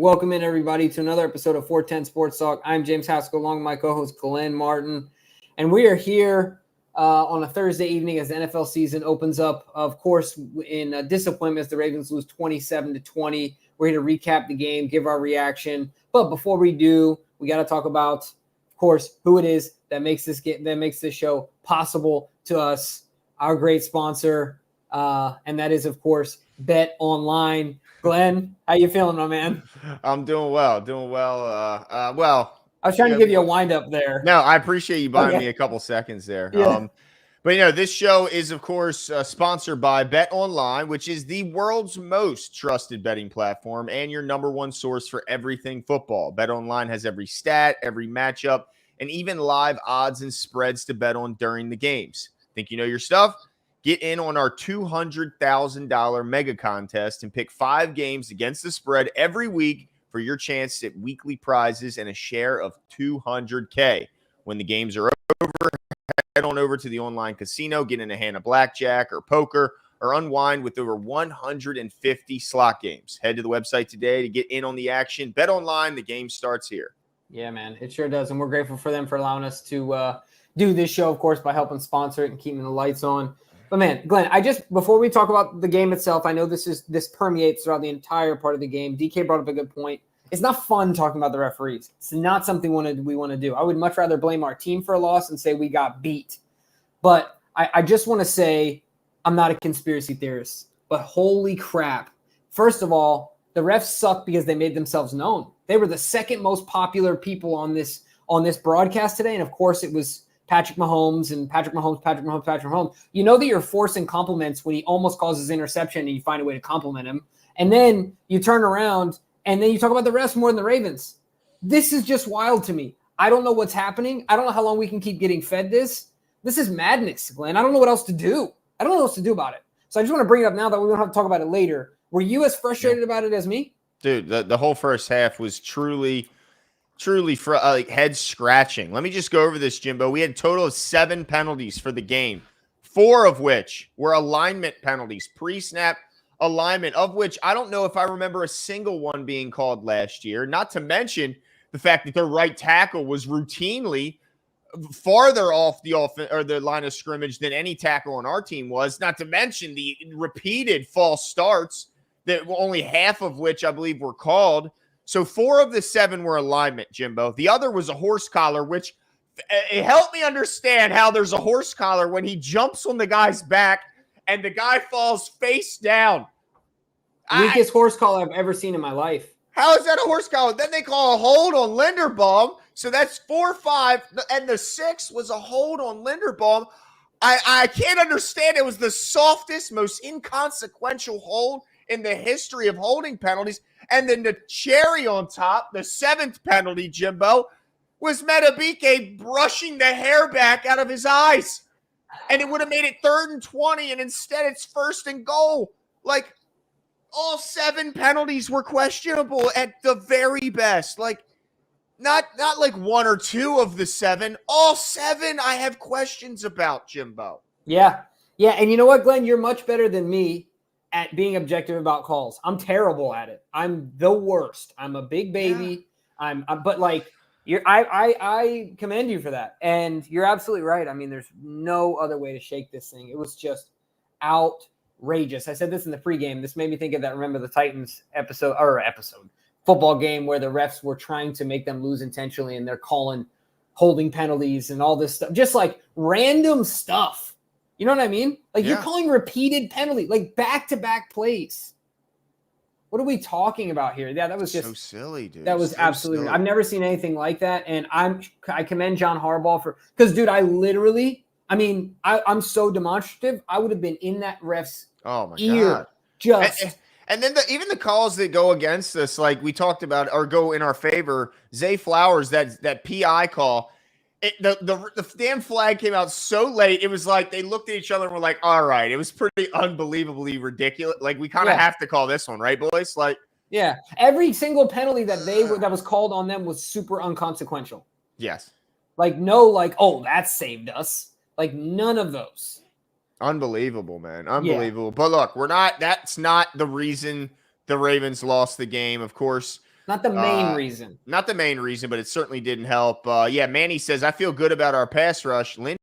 Welcome in, everybody, to another episode of 410 Sports Talk. I'm James Haskell, along with my co-host Glenn Martin, and we are here on a Thursday evening as the NFL season opens up. Of course, in disappointment, as the Ravens lose 27-20. We're here to recap the game, give our reaction. But before we do, we got to talk about, of course, who it is that makes this show possible to us. Our great sponsor, and that is, of course, BetOnline. Glenn, how you feeling, my man? I'm doing well. I was trying to give you a wind up there. No, I appreciate you buying me a couple seconds there. Yeah. But this show is, of course, sponsored by BetOnline, which is the world's most trusted betting platform and your number one source for everything football. BetOnline has every stat, every matchup, and even live odds and spreads to bet on during the games. Think you know your stuff? Get in on our $200,000 mega contest and pick 5 games against the spread every week for your chance at weekly prizes and a share of $200K. When the games are over, head on over to the online casino, get in a hand of blackjack or poker, or unwind with over 150 slot games. Head to the website today to get in on the action. Bet online, the game starts here. Yeah, man, it sure does, and we're grateful for them for allowing us to do this show, of course, by helping sponsor it and keeping the lights on. But man, Glenn, before we talk about the game itself, I know this permeates throughout the entire part of the game. DK brought up a good point. It's not fun talking about the referees. It's not something we want to do. I would much rather blame our team for a loss and say we got beat. But I just want to say I'm not a conspiracy theorist, but holy crap. First of all, the refs suck because they made themselves known. They were the second most popular people on this broadcast today, and of course it was Patrick Mahomes. You know that you're forcing compliments when he almost causes interception and you find a way to compliment him. And then you turn around and then you talk about the refs more than the Ravens. This is just wild to me. I don't know what's happening. I don't know how long we can keep getting fed this. This is madness, Glenn. I don't know what else to do. I don't know what else to do about it. So I just want to bring it up now that we don't have to talk about it later. Were you as frustrated about it as me? Dude, the whole first half was truly head scratching. Let me just go over this, Jimbo. We had a total of 7 penalties for the game, 4 of which were alignment penalties, pre-snap alignment, of which I don't know if I remember a single one being called last year. Not to mention the fact that their right tackle was routinely farther off the line of scrimmage than any tackle on our team was. Not to mention the repeated false starts, that only half of which I believe were called. So 4 of the 7 were alignment, Jimbo. The other was a horse collar, which it helped me understand how there's a horse collar when he jumps on the guy's back and the guy falls face down. Weakest horse collar I've ever seen in my life. How is that a horse collar? Then they call a hold on Linderbaum. So that's 4-5, and the 6 was a hold on Linderbaum. I can't understand. It was the softest, most inconsequential hold in the history of holding penalties. And then the cherry on top, the 7th penalty, Jimbo, was Metabike brushing the hair back out of his eyes. And it would have made it 3rd and 20, and instead it's 1st and goal. Like, all 7 penalties were questionable at the very best. Like, not like 1 or 2 of the 7. All 7 I have questions about, Jimbo. Yeah. Yeah, and you know what, Glenn? You're much better than me at being objective about calls. I'm terrible at it. I'm the worst. I'm a big baby. Yeah. But like I commend you for that. And you're absolutely right. I mean, there's no other way to shake this thing. It was just outrageous. I said this in the pregame. This made me think of that Remember the Titans episode football game where the refs were trying to make them lose intentionally and they're calling holding penalties and all this stuff. Just like random stuff. You know what I mean? Like You're calling repeated penalty, like back-to-back plays. What are we talking about here? Yeah, that was just so silly, dude. That was absolutely. Silly. I've never seen anything like that, and I commend John Harbaugh because, dude, I'm so demonstrative. I would have been in that ref's ear. God. And then even the calls that go against us, like we talked about, or go in our favor. Zay Flowers, that PI call. The damn flag came out so late. It was like they looked at each other and were like, all right. It was pretty unbelievably ridiculous. Like, we kind of have to call this one, right, boys? Like, yeah. Every single penalty that that was called on them was super unconsequential. Yes. Like, no, like, oh, that saved us. Like, none of those. Unbelievable, man. Unbelievable. Yeah. But look, that's not the reason the Ravens lost the game. Of course, Not the main reason. Not the main reason, but it certainly didn't help. Yeah, Manny says, I feel good about our pass rush. Lindy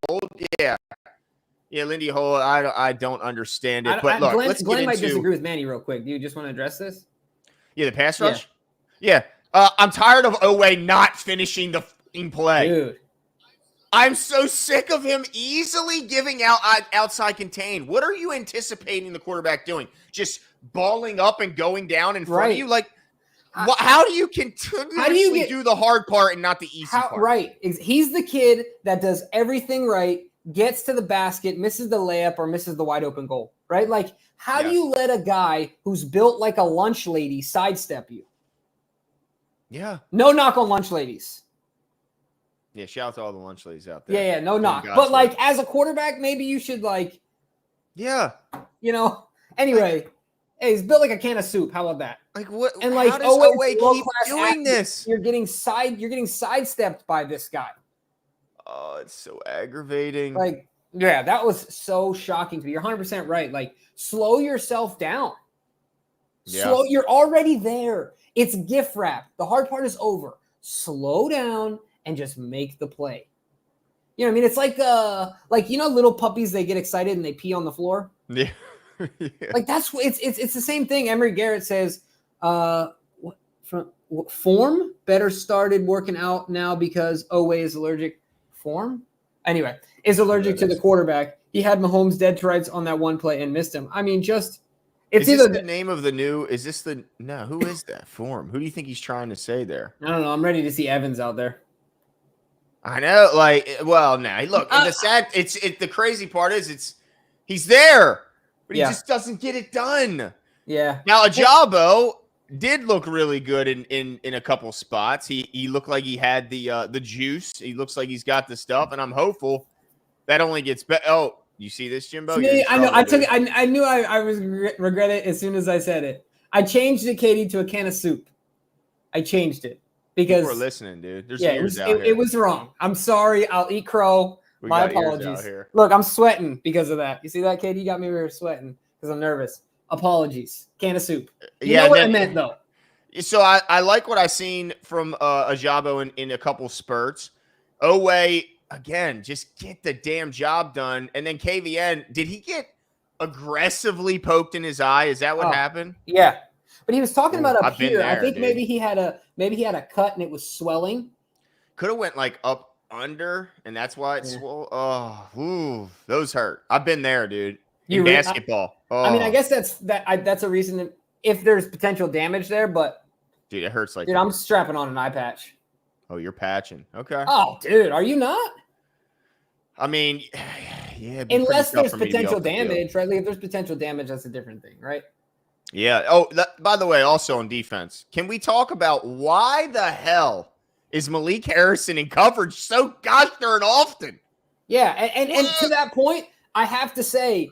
Holt, yeah. Yeah, Lindy Holt, I don't understand it. But look, Glenn might disagree with Manny real quick. Do you just want to address this? Yeah, the pass rush? Yeah. I'm tired of Owe not finishing the play. Dude. I'm so sick of him easily giving out outside contain. What are you anticipating the quarterback doing? Just balling up and going down in front of you? Like, how do you continuously do the hard part and not the easy part? Right. He's the kid that does everything right, gets to the basket, misses the layup, or misses the wide open goal, right? Like, how do you let a guy who's built like a lunch lady sidestep you? Yeah. No knock on lunch ladies. Yeah, shout out to all the lunch ladies out there. Yeah, no knock. But, like, as a quarterback, maybe you should, like, anyway, hey, he's built like a can of soup. How about that? Like, what? And, like, how does Owe keep doing this? You're getting sidestepped by this guy. Oh, it's so aggravating. Like, yeah, that was so shocking to me. You're 100% right. Like, slow yourself down. Yeah. You're already there. It's gift wrap. The hard part is over. Slow down and just make the play. You know what I mean? It's like little puppies, they get excited and they pee on the floor. Yeah. Yeah. Like it's the same thing. Emery Garrett says, form better started working out now because Owe is allergic. Form? Anyway, is allergic to the quarterback. He had Mahomes dead to rights on that one play and missed him. I mean, is this the name of the new? Is this the no? Who is that? Form? Who do you think he's trying to say there? I don't know. I'm ready to see Evans out there. I know. Like, well, now look. The crazy part is he's there, but he just doesn't get it done. Yeah. Now Ajabo did look really good in a couple spots. He looked like he had the juice. He looks like he's got the stuff, and I'm hopeful that only gets better. Oh. You see this, Jimbo? I know. I knew I was regret it as soon as I said it. I changed it, Katie, to a can of soup. I changed it because we're listening, dude. There's ears out here. It was wrong. I'm sorry. I'll eat crow. My apologies. Look, I'm sweating because of that. You see that, Katie? You got me over here sweating because I'm nervous. Apologies. Can of soup. You know what I meant, though. So I like what I seen from Ajabo in a couple spurts. Owe. Again, just get the damn job done. And then KVN, did he get aggressively poked in his eye? Is that what happened? Yeah. But he was talking about up here. There, I think maybe he had a cut and it was swelling. Could have went like up under, and that's why it swole. Oh, those hurt. I've been there, dude. In basketball. I mean, I guess that's a reason if there's potential damage there, but dude, it hurts like dude, I'm strapping on an eye patch. Oh, you're patching. Okay. Oh, dude, are you not? I mean, yeah. Unless there's potential damage, right? Like if there's potential damage, that's a different thing, right? Yeah. Oh, by the way, also on defense, can we talk about why the hell is Malik Harrison in coverage so gosh darn often? Yeah, and to that point, I have to say,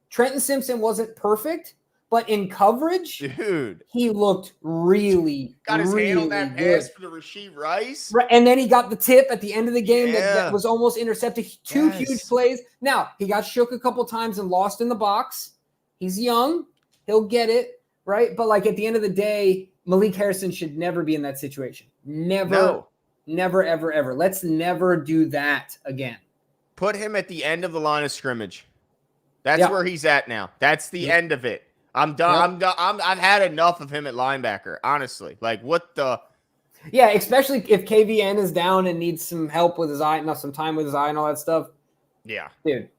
Trenton Simpson wasn't perfect, but in coverage, dude, he looked really got his hand on that good. pass for the Rasheed Rice. Right, and then he got the tip at the end of the game that was almost intercepted. Two huge plays. Now, he got shook a couple times and lost in the box. He's young. He'll get it, right? But, like, at the end of the day, Malik Harrison should never be in that situation. Never, ever, ever. Let's never do that again. Put him at the end of the line of scrimmage. That's where he's at now. That's the end of it. I'm done. Yep. I've had enough of him at linebacker, honestly. Like, what the? Yeah, especially if KVN is down and needs some help with his eye, some time with his eye and all that stuff. Yeah. Dude,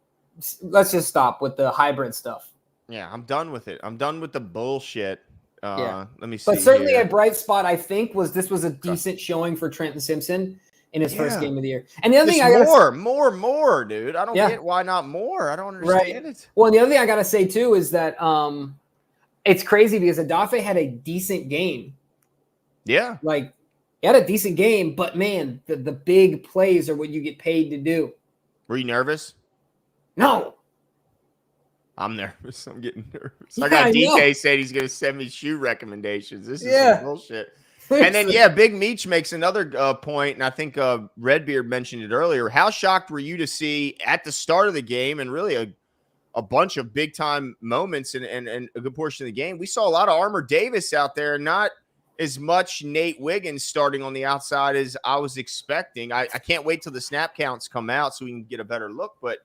let's just stop with the hybrid stuff. Yeah, I'm done with it. I'm done with the bullshit. Let me see. But certainly a bright spot, I think, was a decent showing for Trenton Simpson in his first game of the year. And the other thing more, dude. I don't get why not more. I don't understand it. Well, and the other thing I got to say, too, is that it's crazy because Adafe had a decent game. Yeah. Like, he had a decent game, but, man, the big plays are what you get paid to do. Were you nervous? No. I'm nervous. I'm getting nervous. I got DK said he's going to send me shoe recommendations. This is some bullshit. And then, Big Meech makes another point, and I think Redbeard mentioned it earlier. How shocked were you to see at the start of the game and really a bunch of big time moments and a good portion of the game. We saw a lot of Armour Davis out there, not as much Nate Wiggins starting on the outside as I was expecting. I can't wait till the snap counts come out so we can get a better look. But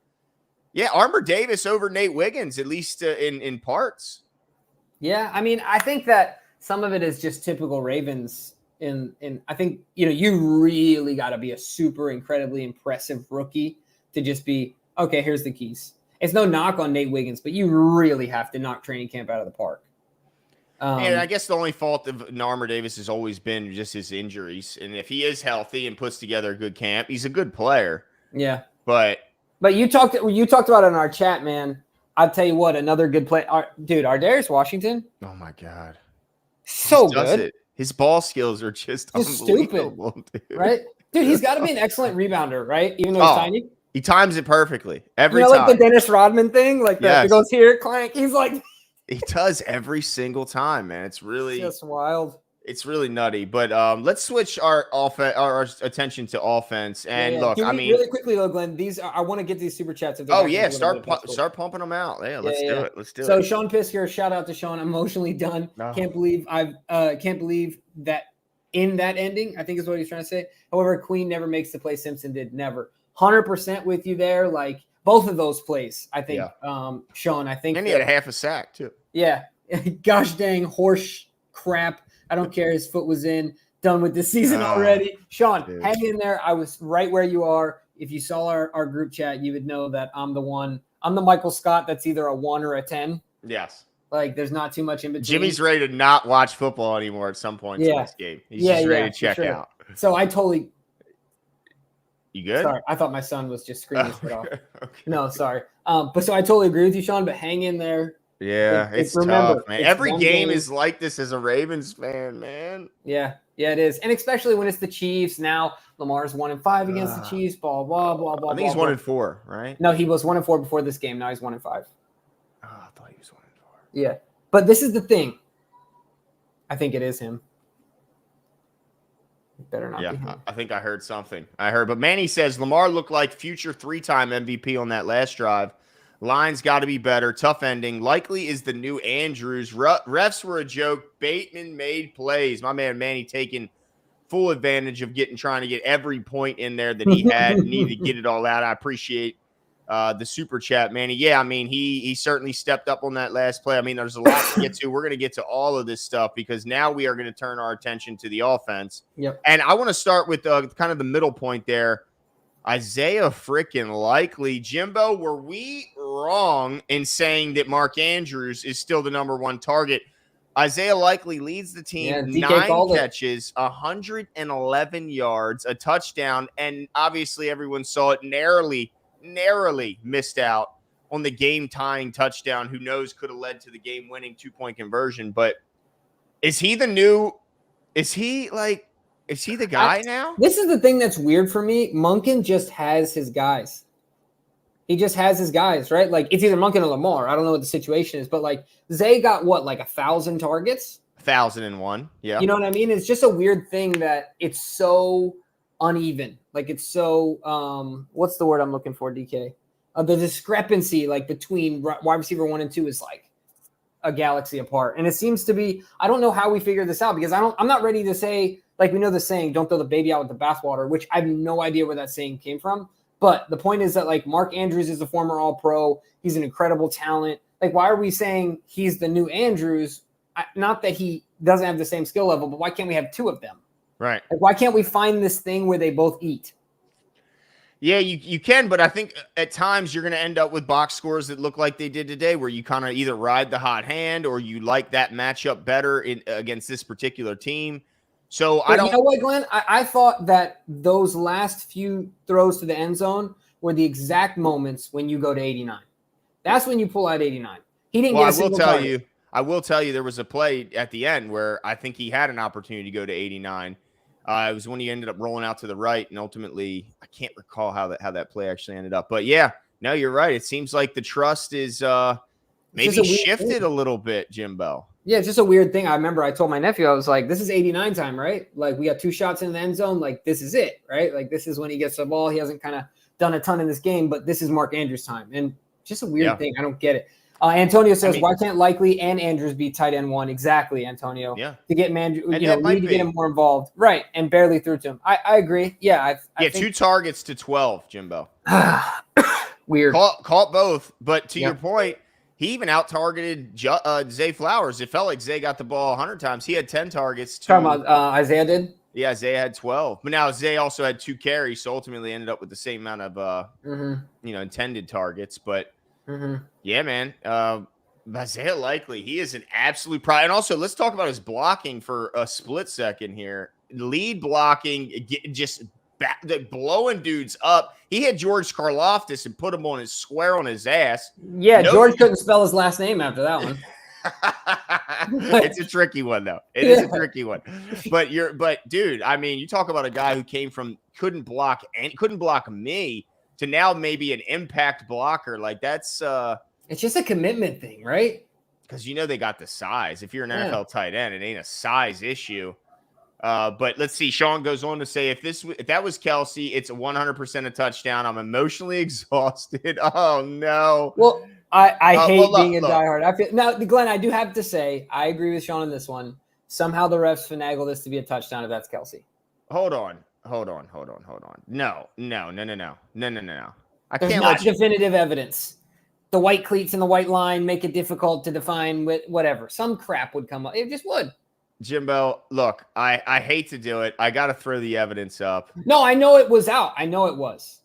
yeah, Armour Davis over Nate Wiggins, at least in parts. Yeah, I mean, I think that some of it is just typical Ravens. I think, you really got to be a super incredibly impressive rookie to just be, okay, here's the keys. It's no knock on Nate Wiggins, but you really have to knock training camp out of the park. And I guess the only fault of Armour Davis has always been just his injuries. And if he is healthy and puts together a good camp, he's a good player. Yeah. But you talked about it in our chat, man. I'll tell you what, another good play. Dude, Darius Washington. Oh, my God. So good. It. His ball skills are just unbelievable, stupid, dude. Right? Dude, he's got to be an excellent rebounder, right? Even though he's tiny. He times it perfectly every time. Like the Dennis Rodman thing, like that. It goes here, clank. He's like, he does every single time, man. It's just wild. It's really nutty. But let's switch our attention to offense. And look, really quickly though, Glenn, I want to get these super chats. Start pumping them out. Yeah, let's do it. Let's do it. So Sean Pisker, shout out to Sean. I'm emotionally done. No. Can't believe that in that ending. I think is what he's trying to say. However, Queen never makes the play Simpson did. Never. 100% with you there. Like both of those plays, I think. Yeah. Sean, I think. And he had a half a sack too. Yeah. Gosh dang horse crap. I don't care. His foot was in. Done with this season already. Sean, hang in there. I was right where you are. If you saw our group chat, you would know that I'm the one. I'm the Michael Scott that's either a 1 or a 10. Yes. Like, there's not too much in between. Jimmy's ready to not watch football anymore at some point in this game. He's just ready to check out. So I totally – you good? Sorry. I thought my son was just screaming his foot off. Okay. No, sorry. But so I totally agree with you, Sean, but hang in there. Yeah, it's tough, man. Every game is like this as a Ravens fan, man. Yeah, it is. And especially when it's the Chiefs. Now Lamar's 1-5 against the Chiefs, blah, blah, blah, blah. I think he's 1-4, right? No, he was 1-4 before this game. Now he's 1-5. Oh, I thought he was 1-4. Yeah. But this is the thing. I think it is him. It better not be him. I think I heard something. But Manny says Lamar looked like future 3-time MVP on that last drive. Line's got to be better. Tough ending. Likely is the new Andrews. Refs were a joke. Bateman made plays. My man Manny taking full advantage of trying to get every point in there that he had. Needed to get it all out. I appreciate the super chat, Manny. Yeah, I mean, he certainly stepped up on that last play. I mean, there's a lot to get to. We're going to get to all of this stuff because now we are going to turn our attention to the offense. Yep. And I want to start with kind of the middle point there. Isaiah freaking Likely. Jimbo, were we wrong in saying that Mark Andrews is still the number 1 target? Isaiah Likely leads the team, 9 catches, 111 yards, a touchdown, and obviously everyone saw it, narrowly missed out on the game-tying touchdown. Who knows, could have led to the game-winning 2-point conversion. But is he the guy now? This is the thing that's weird for me. Monken just has his guys. He just has his guys, right? Like, it's either Monken or Lamar. I don't know what the situation is, but like Zay got like 1,000 targets? 1,001. Yeah. You know what I mean? It's just a weird thing that it's so uneven. Like, it's so what's the word I'm looking for, DK? The discrepancy like between wide receiver 1 and 2 is like a galaxy apart. And it seems to be, I don't know how we figure this out because I'm not ready to say, like, we know the saying, don't throw the baby out with the bathwater, which I have no idea where that saying came from. But the point is that, like, Mark Andrews is a former All-Pro. He's an incredible talent. Like, why are we saying he's the new Andrews? Not that he doesn't have the same skill level, but why can't we have 2 of them? Right. Like, why can't we find this thing where they both eat? Yeah, you can, but I think at times you're going to end up with box scores that look like they did today, where you kind of either ride the hot hand or you like that matchup better against this particular team. So I don't. You know what, Glenn? I thought that those last few throws to the end zone were the exact moments when you go to 89. That's when you pull out 89. He didn't get a single target. I will tell you there was a play at the end where I think he had an opportunity to go to 89. It was when he ended up rolling out to the right, and ultimately, I can't recall how that play actually ended up. But yeah, no, you're right. It seems like the trust is maybe shifted a little bit, Jimbo. Yeah, it's just a weird thing. I remember I told my nephew, I was like, this is 89 time, right? Like, we got 2 shots in the end zone. Like, this is it, right? Like, this is when he gets the ball. He hasn't kind of done a ton in this game, but this is Mark Andrews' time. And Just a weird thing. I don't get it. Antonio says, why can't Likely and Andrews be tight end one? Exactly, Antonio. Yeah. To get need to get him more involved. Right. And barely through to him. I agree. Yeah. I think 2 targets to 12, Jimbo. Weird. Caught both. But to your point, he even out-targeted Zay Flowers. It felt like Zay got the ball 100 times. He had 10 targets. Talking about Isaiah did? Yeah, Zay had 12. But now Zay also had 2 carries, so ultimately ended up with the same amount of intended targets. But yeah, man. Isaiah Likely, he is an absolute pride. And also, let's talk about his blocking for a split second here. Lead blocking, just blowing dudes up. He had George Karlaftis and put him on his square on his ass. Yeah, George couldn't spell his last name after that one. It's a tricky one, though. It is a tricky one. But dude, I mean, you talk about a guy who came from couldn't block me to now maybe an impact blocker. Like that's it's just a commitment thing, right? Because they got the size. If you're an NFL tight end, it ain't a size issue. But let's see. Sean goes on to say, if that was Kelsey, it's 100% a touchdown. I'm emotionally exhausted. Oh no. Well, I hate being a diehard. I feel now, Glenn. I do have to say, I agree with Sean on this one. Somehow the refs finagle this to be a touchdown if that's Kelsey. Hold on. No. I There's can't not definitive evidence. The white cleats and the white line make it difficult to define with whatever. Some crap would come up. It just would. Jimbo, look, I hate to do it. I got to throw the evidence up. No, I know it was out. I know it was.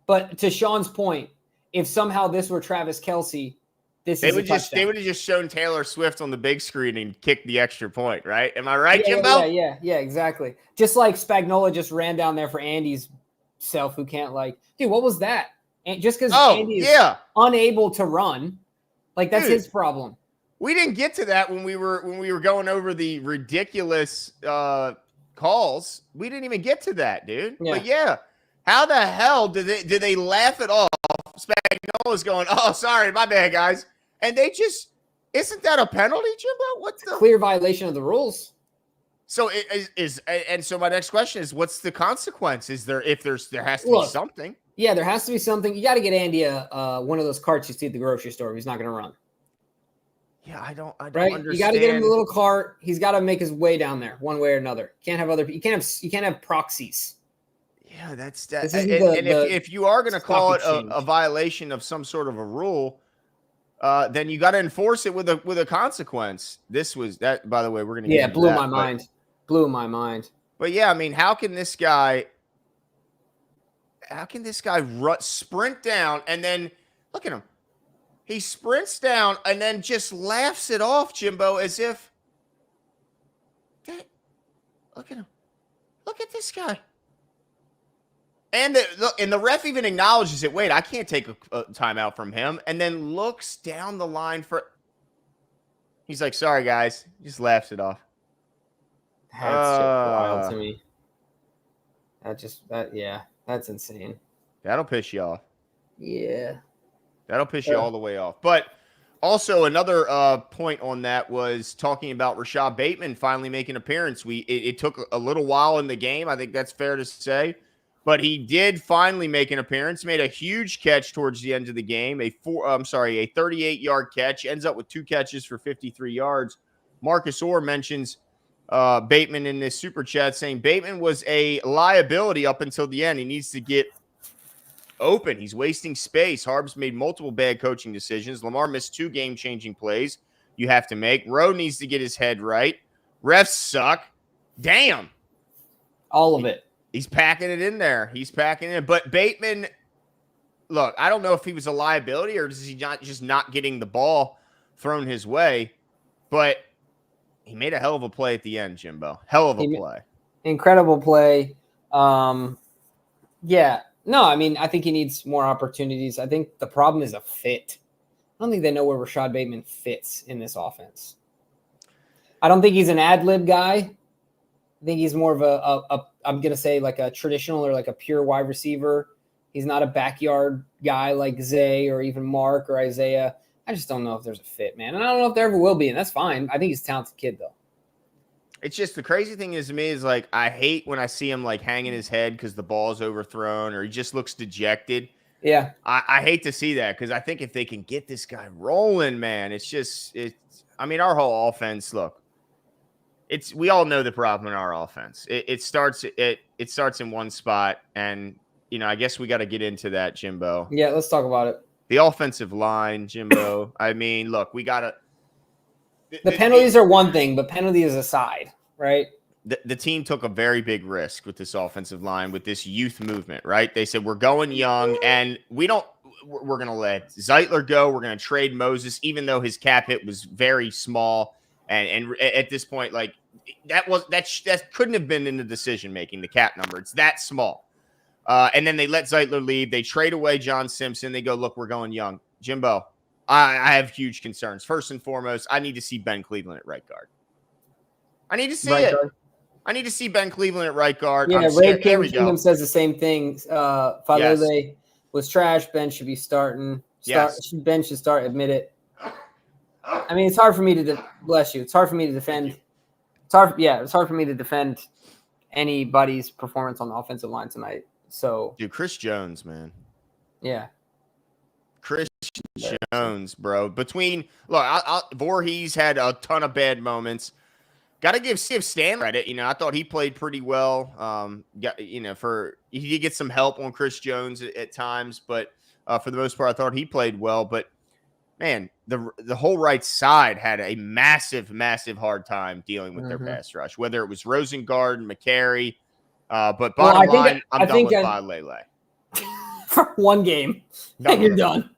But to Sean's point, if somehow this were Travis Kelsey, they would have just shown Taylor Swift on the big screen and kicked the extra point, right? Am I right, Jimbo? Yeah, exactly. Just like Spagnuolo just ran down there for Andy's self, who can't dude, what was that? And just because Andy is unable to run, that's his problem. We didn't get to that when we were going over the ridiculous calls. We didn't even get to that, dude. Yeah. But how the hell did they laugh it off? Spagnuolo's going, oh, sorry, my bad, guys. And they just isn't that a penalty, Jimbo? What's the clear violation of the rules? So it is, and so my next question is, what's the consequence? There has to be something? Yeah, there has to be something. You got to get Andy one of those carts you see at the grocery store. He's not going to run. Yeah, I don't understand. You got to get him the little cart. He's got to make his way down there one way or another. You can't have proxies. Yeah, that's that. If you are going to call it a violation of some sort of a rule, then you got to enforce it with a consequence. This was that. By the way, we're going to blew my mind. Blew my mind. But yeah, I mean, how can this guy sprint down and then look at him? He sprints down and then just laughs it off, Jimbo, as if look at him. Look at this guy. And the ref even acknowledges it. Wait, I can't take a timeout from him. And then looks down the line he's like, sorry, guys. Just laughs it off. That's just wild to me. That's insane. That'll piss you off. Yeah. That'll piss you all the way off. But also another point on that was talking about Rashad Bateman finally making an appearance. It took a little while in the game. I think that's fair to say. But he did finally make an appearance, made a huge catch towards the end of the game, a 38-yard catch, ends up with 2 catches for 53 yards. Marcus Orr mentions Bateman in this super chat saying Bateman was a liability up until the end. He needs to get open. He's wasting space. Harbs made multiple bad coaching decisions. Lamar missed 2 game-changing plays you have to make. Rowe needs to get his head right. Refs suck. Damn. All of it. He's packing it in there. But Bateman, look, I don't know if he was a liability or is he not getting the ball thrown his way, but he made a hell of a play at the end, Jimbo. Hell of a play. Incredible play. Yeah. No, I mean, I think he needs more opportunities. I think the problem is a fit. I don't think they know where Rashad Bateman fits in this offense. I don't think he's an ad-lib guy. I think he's more of I'm going to say like a traditional or like a pure wide receiver. He's not a backyard guy like Zay or even Mark or Isaiah. I just don't know if there's a fit, man. And I don't know if there ever will be, and that's fine. I think he's a talented kid, though. It's just the crazy thing is to me is I hate when I see him hanging his head because the ball's overthrown or he just looks dejected. Yeah. I hate to see that because I think if they can get this guy rolling, man, I mean, our whole offense, look, we all know the problem in our offense. It starts in one spot, and I guess we got to get into that, Jimbo. Yeah, let's talk about it. The offensive line, Jimbo. I mean, look, we got to. The penalties are one thing, but penalties aside, right? The team took a very big risk with this offensive line, with this youth movement, right? They said, we're going young, and we're going to let Zeitler go. We're going to trade Moses, even though his cap hit was very small. And at this point, like, that couldn't have been in the decision-making, the cap number. It's that small. And then they let Zeitler leave. They trade away John Simpson. They go, look, we're going young. Jimbo, I have huge concerns. First and foremost, I need to see Ben Cleveland at right guard. I need to see it. Guard. I need to see Ben Cleveland at right guard. Yeah, Ray Kingdom says the same thing. Falele was trash. Ben should be starting. Ben should start. Admit it. I mean, it's hard for me to bless you. It's hard for me to defend. It's hard for me to defend anybody's performance on the offensive line tonight. So, dude, Chris Jones, man. Yeah. Chris Jones, bro. Voorhees had a ton of bad moments. Got to give Stan credit. I thought he played pretty well. He did get some help on Chris Jones at times, but for the most part, I thought he played well. But man, the whole right side had a massive, massive hard time dealing with their pass rush, whether it was Rosengard and McCary. But bottom line, I'm done with Falele. For one game, and you're done.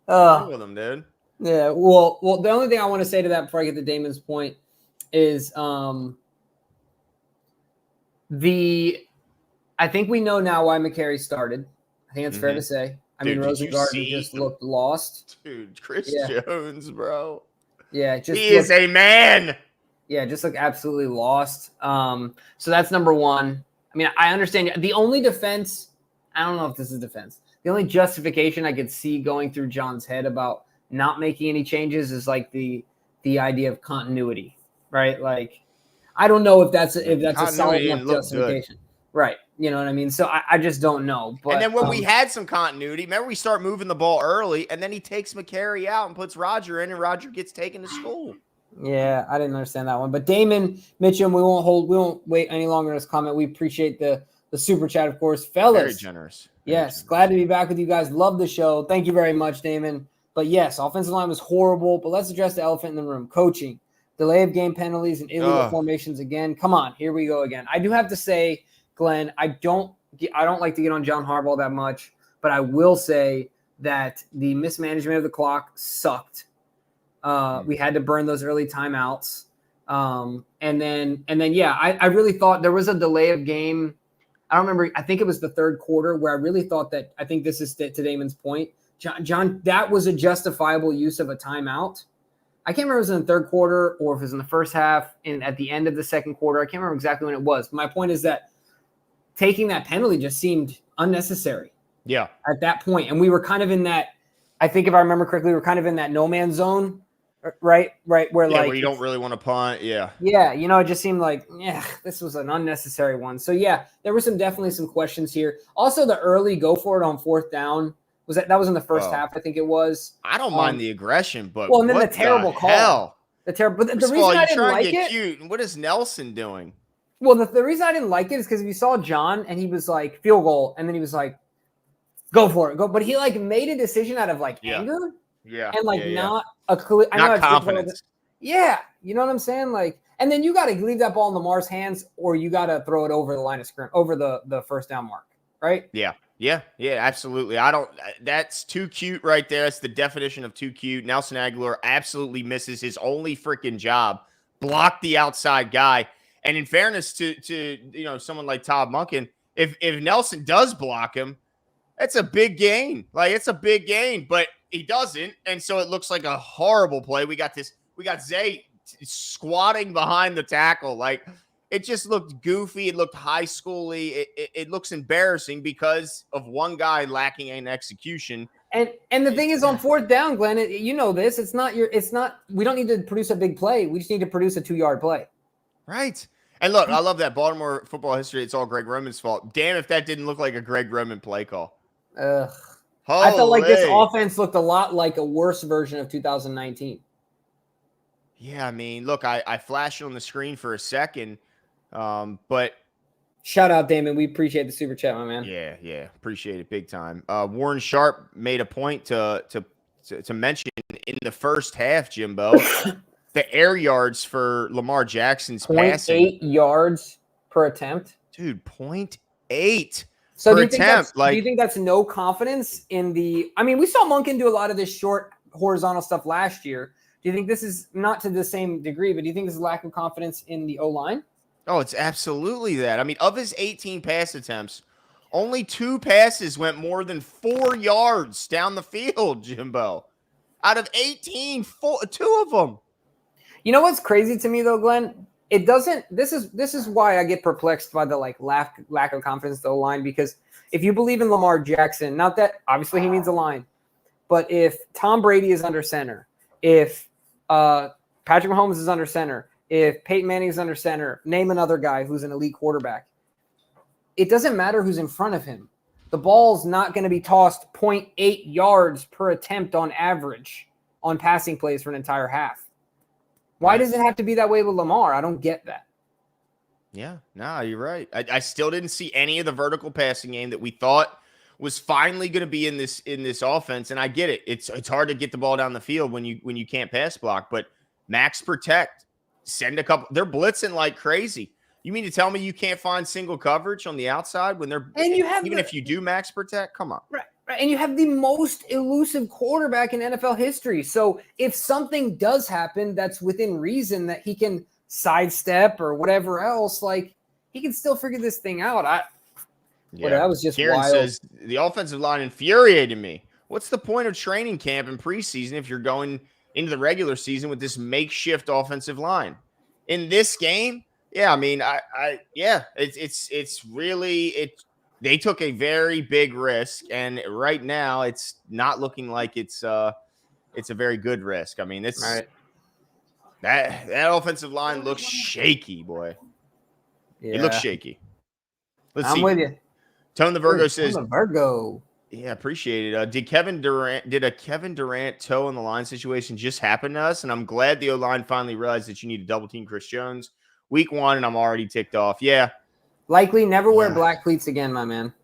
Done with him, dude. Yeah. Well, the only thing I want to say to that before I get to Damon's point is I think we know now why McCary started. I think it's fair to say. Dude, I mean, Rosengard just looked lost. Dude, Chris Jones, bro. Yeah, he is a man. Yeah, just looked absolutely lost. So that's number one. I mean, I understand. The only defense, I don't know if this is defense. The only justification I could see going through John's head about not making any changes is like the idea of continuity. Right, like I don't know if that's a solid enough justification, right? You know what I mean. So I just don't know. But and then when we had some continuity, remember we start moving the ball early, and then he takes McCary out and puts Roger in, and Roger gets taken to school. Yeah, I didn't understand that one. But Damon Mitchum, we won't wait any longer in this comment. We appreciate the super chat, of course, fellas. Very generous. Yes, glad to be back with you guys. Love the show. Thank you very much, Damon. But yes, offensive line was horrible. But let's address the elephant in the room: coaching. Delay of game penalties and illegal formations again. Come on, here we go again. I do have to say, Glenn, I don't like to get on John Harbaugh that much, but I will say that the mismanagement of the clock sucked. We had to burn those early timeouts. And then I really thought there was a delay of game. I don't remember. I think it was the third quarter where I really thought that, I think this is to Damon's point, John, that was a justifiable use of a timeout. I can't remember if it was in the third quarter or if it was in the first half and at the end of the second quarter. I can't remember exactly when it was. My point is that taking that penalty just seemed unnecessary. Yeah. At that point. And we were kind of in that, I think if I remember correctly, we were kind of in that no man's zone, right? Where where you don't really want to punt. Yeah. Yeah. It just seemed like, this was an unnecessary one. So there were definitely some questions here. Also the early go for it on fourth down. That was in the first half, I think it was. I don't mind the aggression, but and then the terrible call. Hell? The terrible. But the reason I didn't like it. Cute. And what is Nelson doing? Well, the reason I didn't like it is because if you saw John and he was like field goal, and then he was like, "Go for it, go!" But he like made a decision out of like anger, and not a clear, not confidence. Yeah, you know what I'm saying? Like, and then you got to leave that ball in Lamar's hands, or you got to throw it over the line of scrimmage, over the first down mark, right? Yeah, absolutely. That's too cute right there. That's the definition of too cute. Nelson Aguilar absolutely misses his only freaking job, block the outside guy. And in fairness to someone like Todd Monken, if Nelson does block him, that's a big gain. Like, it's a big gain, but he doesn't. And so it looks like a horrible play. We got Zay squatting behind the tackle. Like, it just looked goofy. It looked high schooly. It looks embarrassing because of one guy lacking in execution. And the thing is, on fourth down, Glenn, you know this. It's not. We don't need to produce a big play. We just need to produce a 2-yard play. Right. And look, I love that Baltimore football history. It's all Greg Roman's fault. Damn if that didn't look like a Greg Roman play call. I felt like this Holy. offense looked a lot like a worse version of 2019. Yeah, I mean, look, I flashed it on the screen for a second, but Shout out, Damon. We appreciate the super chat, my man. yeah, appreciate it big time. Warren Sharp made a point to mention in the first half, Jimbo, the air yards for Lamar Jackson's passing. 0.8 yards per attempt. Dude, 0.8 So per do you think attempt. that's no confidence in the? I mean, we saw Monken do a lot of this short horizontal stuff last year. Do you think this is not to the same degree, but do you think this is lack of confidence in the O-line? Oh, it's absolutely that. I mean, of his 18 pass attempts, only 2 passes went more than 4 yards down the field, Jimbo. Out of 18, 2 of them. You know what's crazy to me though, Glenn? It doesn't. This is why I get perplexed by the lack of confidence in the line, because if you believe in Lamar Jackson, not that obviously he needs a line, but if Tom Brady is under center, if Patrick Mahomes is under center, if Peyton Manning is under center, name another guy who's an elite quarterback. It doesn't matter who's in front of him. The ball's not going to be tossed 0.8 yards per attempt on average on passing plays for an entire half. Why does it have to be that way with Lamar? I don't get that. Yeah, no, you're right. I still didn't see any of the vertical passing game that we thought was finally going to be in this offense. And I get it. It's hard to get the ball down the field when you can't pass block, but max protect, send a couple. They're blitzing like crazy. You mean to tell me you can't find single coverage on the outside when they're if you do max protect? Come on. Right. And you have the most elusive quarterback in NFL history. So if something does happen that's within reason that he can sidestep or whatever else, like he can still figure this thing out. That was just Kieran wild. says the offensive line infuriated me. What's the point of training camp and preseason if you're going into the regular season with this makeshift offensive line? In this game, yeah, I mean, it's really. They took a very big risk, and right now it's not looking like it's a very good risk. I mean, it's right. that offensive line looks shaky, boy. Yeah. It looks shaky. Let's see. I'm with you. Tone the Virgo says, the Virgo. Yeah, appreciate it. Did a Kevin Durant toe in the line situation just happen to us? And I'm glad the O-line finally realized that you need to double team Chris Jones. Week 1, and I'm already ticked off. Yeah. Likely never wear black cleats again, my man.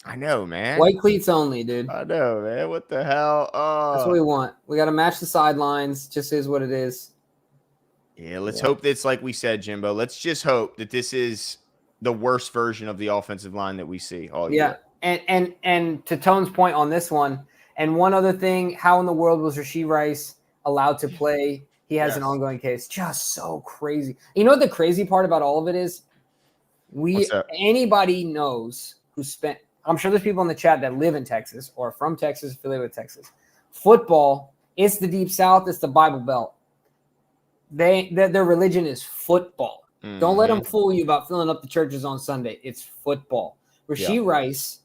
I know, man. White cleats only, dude. I know, man. What the hell? That's what we want. We got to match the sidelines. Just is what it is. Yeah, let's hope that's like we said, Jimbo. Let's just hope that this is the worst version of the offensive line that we see all year. And to Tone's point on this one, and one other thing, how in the world was Rashee Rice allowed to play? He has an ongoing case. Just so crazy. You know what the crazy part about all of it is? Anybody knows who spent, I'm sure there's people in the chat that live in Texas or from Texas, affiliated with Texas. Football, it's the Deep South, it's the Bible Belt. Their religion is football. Mm-hmm. Don't let them fool you about filling up the churches on Sunday. It's football. Rashee Rice,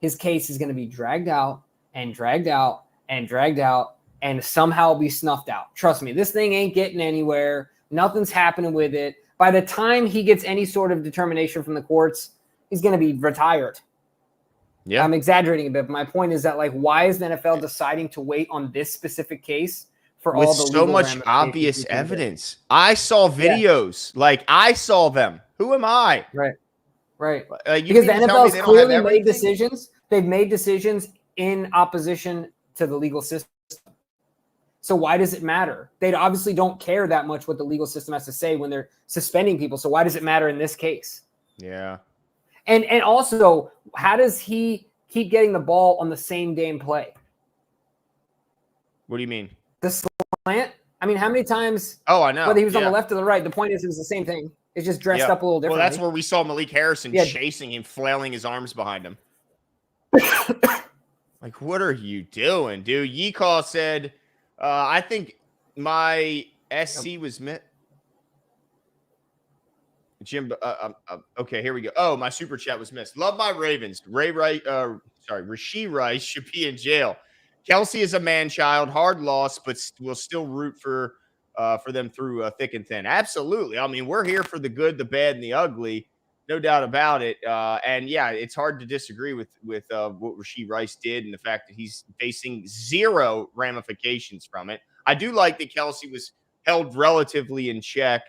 his case is going to be dragged out and dragged out and dragged out and somehow be snuffed out. Trust me, this thing ain't getting anywhere. Nothing's happening with it. By the time he gets any sort of determination from the courts, he's going to be retired. Yeah, I'm exaggerating a bit, but my point is that, like, why is the NFL deciding to wait on this specific case for all the so much obvious evidence? I saw videos, like I saw them. Who am I? Right. Because the NFL has clearly made decisions. They've made decisions in opposition to the legal system. So why does it matter? They obviously don't care that much what the legal system has to say when they're suspending people. So why does it matter in this case? Yeah. And also, how does he keep getting the ball on the same damn play? What do you mean? The slant? I mean, how many times? Oh, I know. Whether he was on the left or the right, the point is it was the same thing. It's just dressed up a little differently. Well, that's where we saw Malik Harrison chasing him, flailing his arms behind him. Like, what are you doing, dude? Yeecaw said, I think my SC was met. Jim, okay, here we go. Oh, my super chat was missed. Love my Ravens. Rashee Rice should be in jail. Kelsey is a man-child, hard loss, but we'll still root for them through thick and thin. Absolutely. I mean, we're here for the good, the bad, and the ugly. No doubt about it. And yeah, it's hard to disagree with what Rashee Rice did and the fact that he's facing zero ramifications from it. I do like that Kelsey was held relatively in check.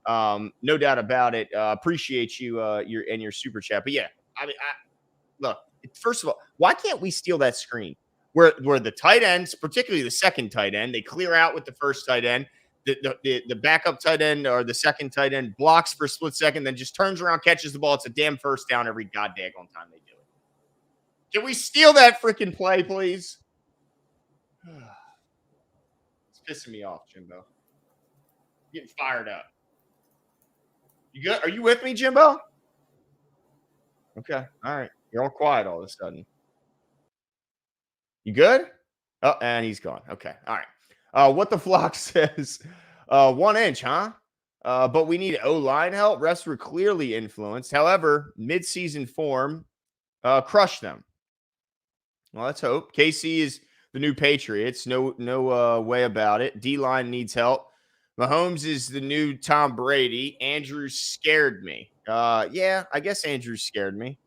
No doubt about it. Appreciate you your super chat. But yeah, I mean, look, first of all, why can't we steal that screen where the tight ends, particularly the second tight end, they clear out with the first tight end. The backup tight end or the second tight end blocks for a split second, then just turns around, catches the ball. It's a damn first down every goddamn time they do it. Can we steal that freaking play, please? It's pissing me off, Jimbo. I'm getting fired up. You good? Are you with me, Jimbo? Okay. All right. You're all quiet all of a sudden. You good? Oh, and he's gone. Okay. All right. What the flock says, 1 inch, huh? But we need O-line help. Refs were clearly influenced. However, midseason form crushed them. Well, let's hope. KC is the new Patriots. No way about it. D-line needs help. Mahomes is the new Tom Brady. Andrews scared me. Yeah, I guess Andrews scared me.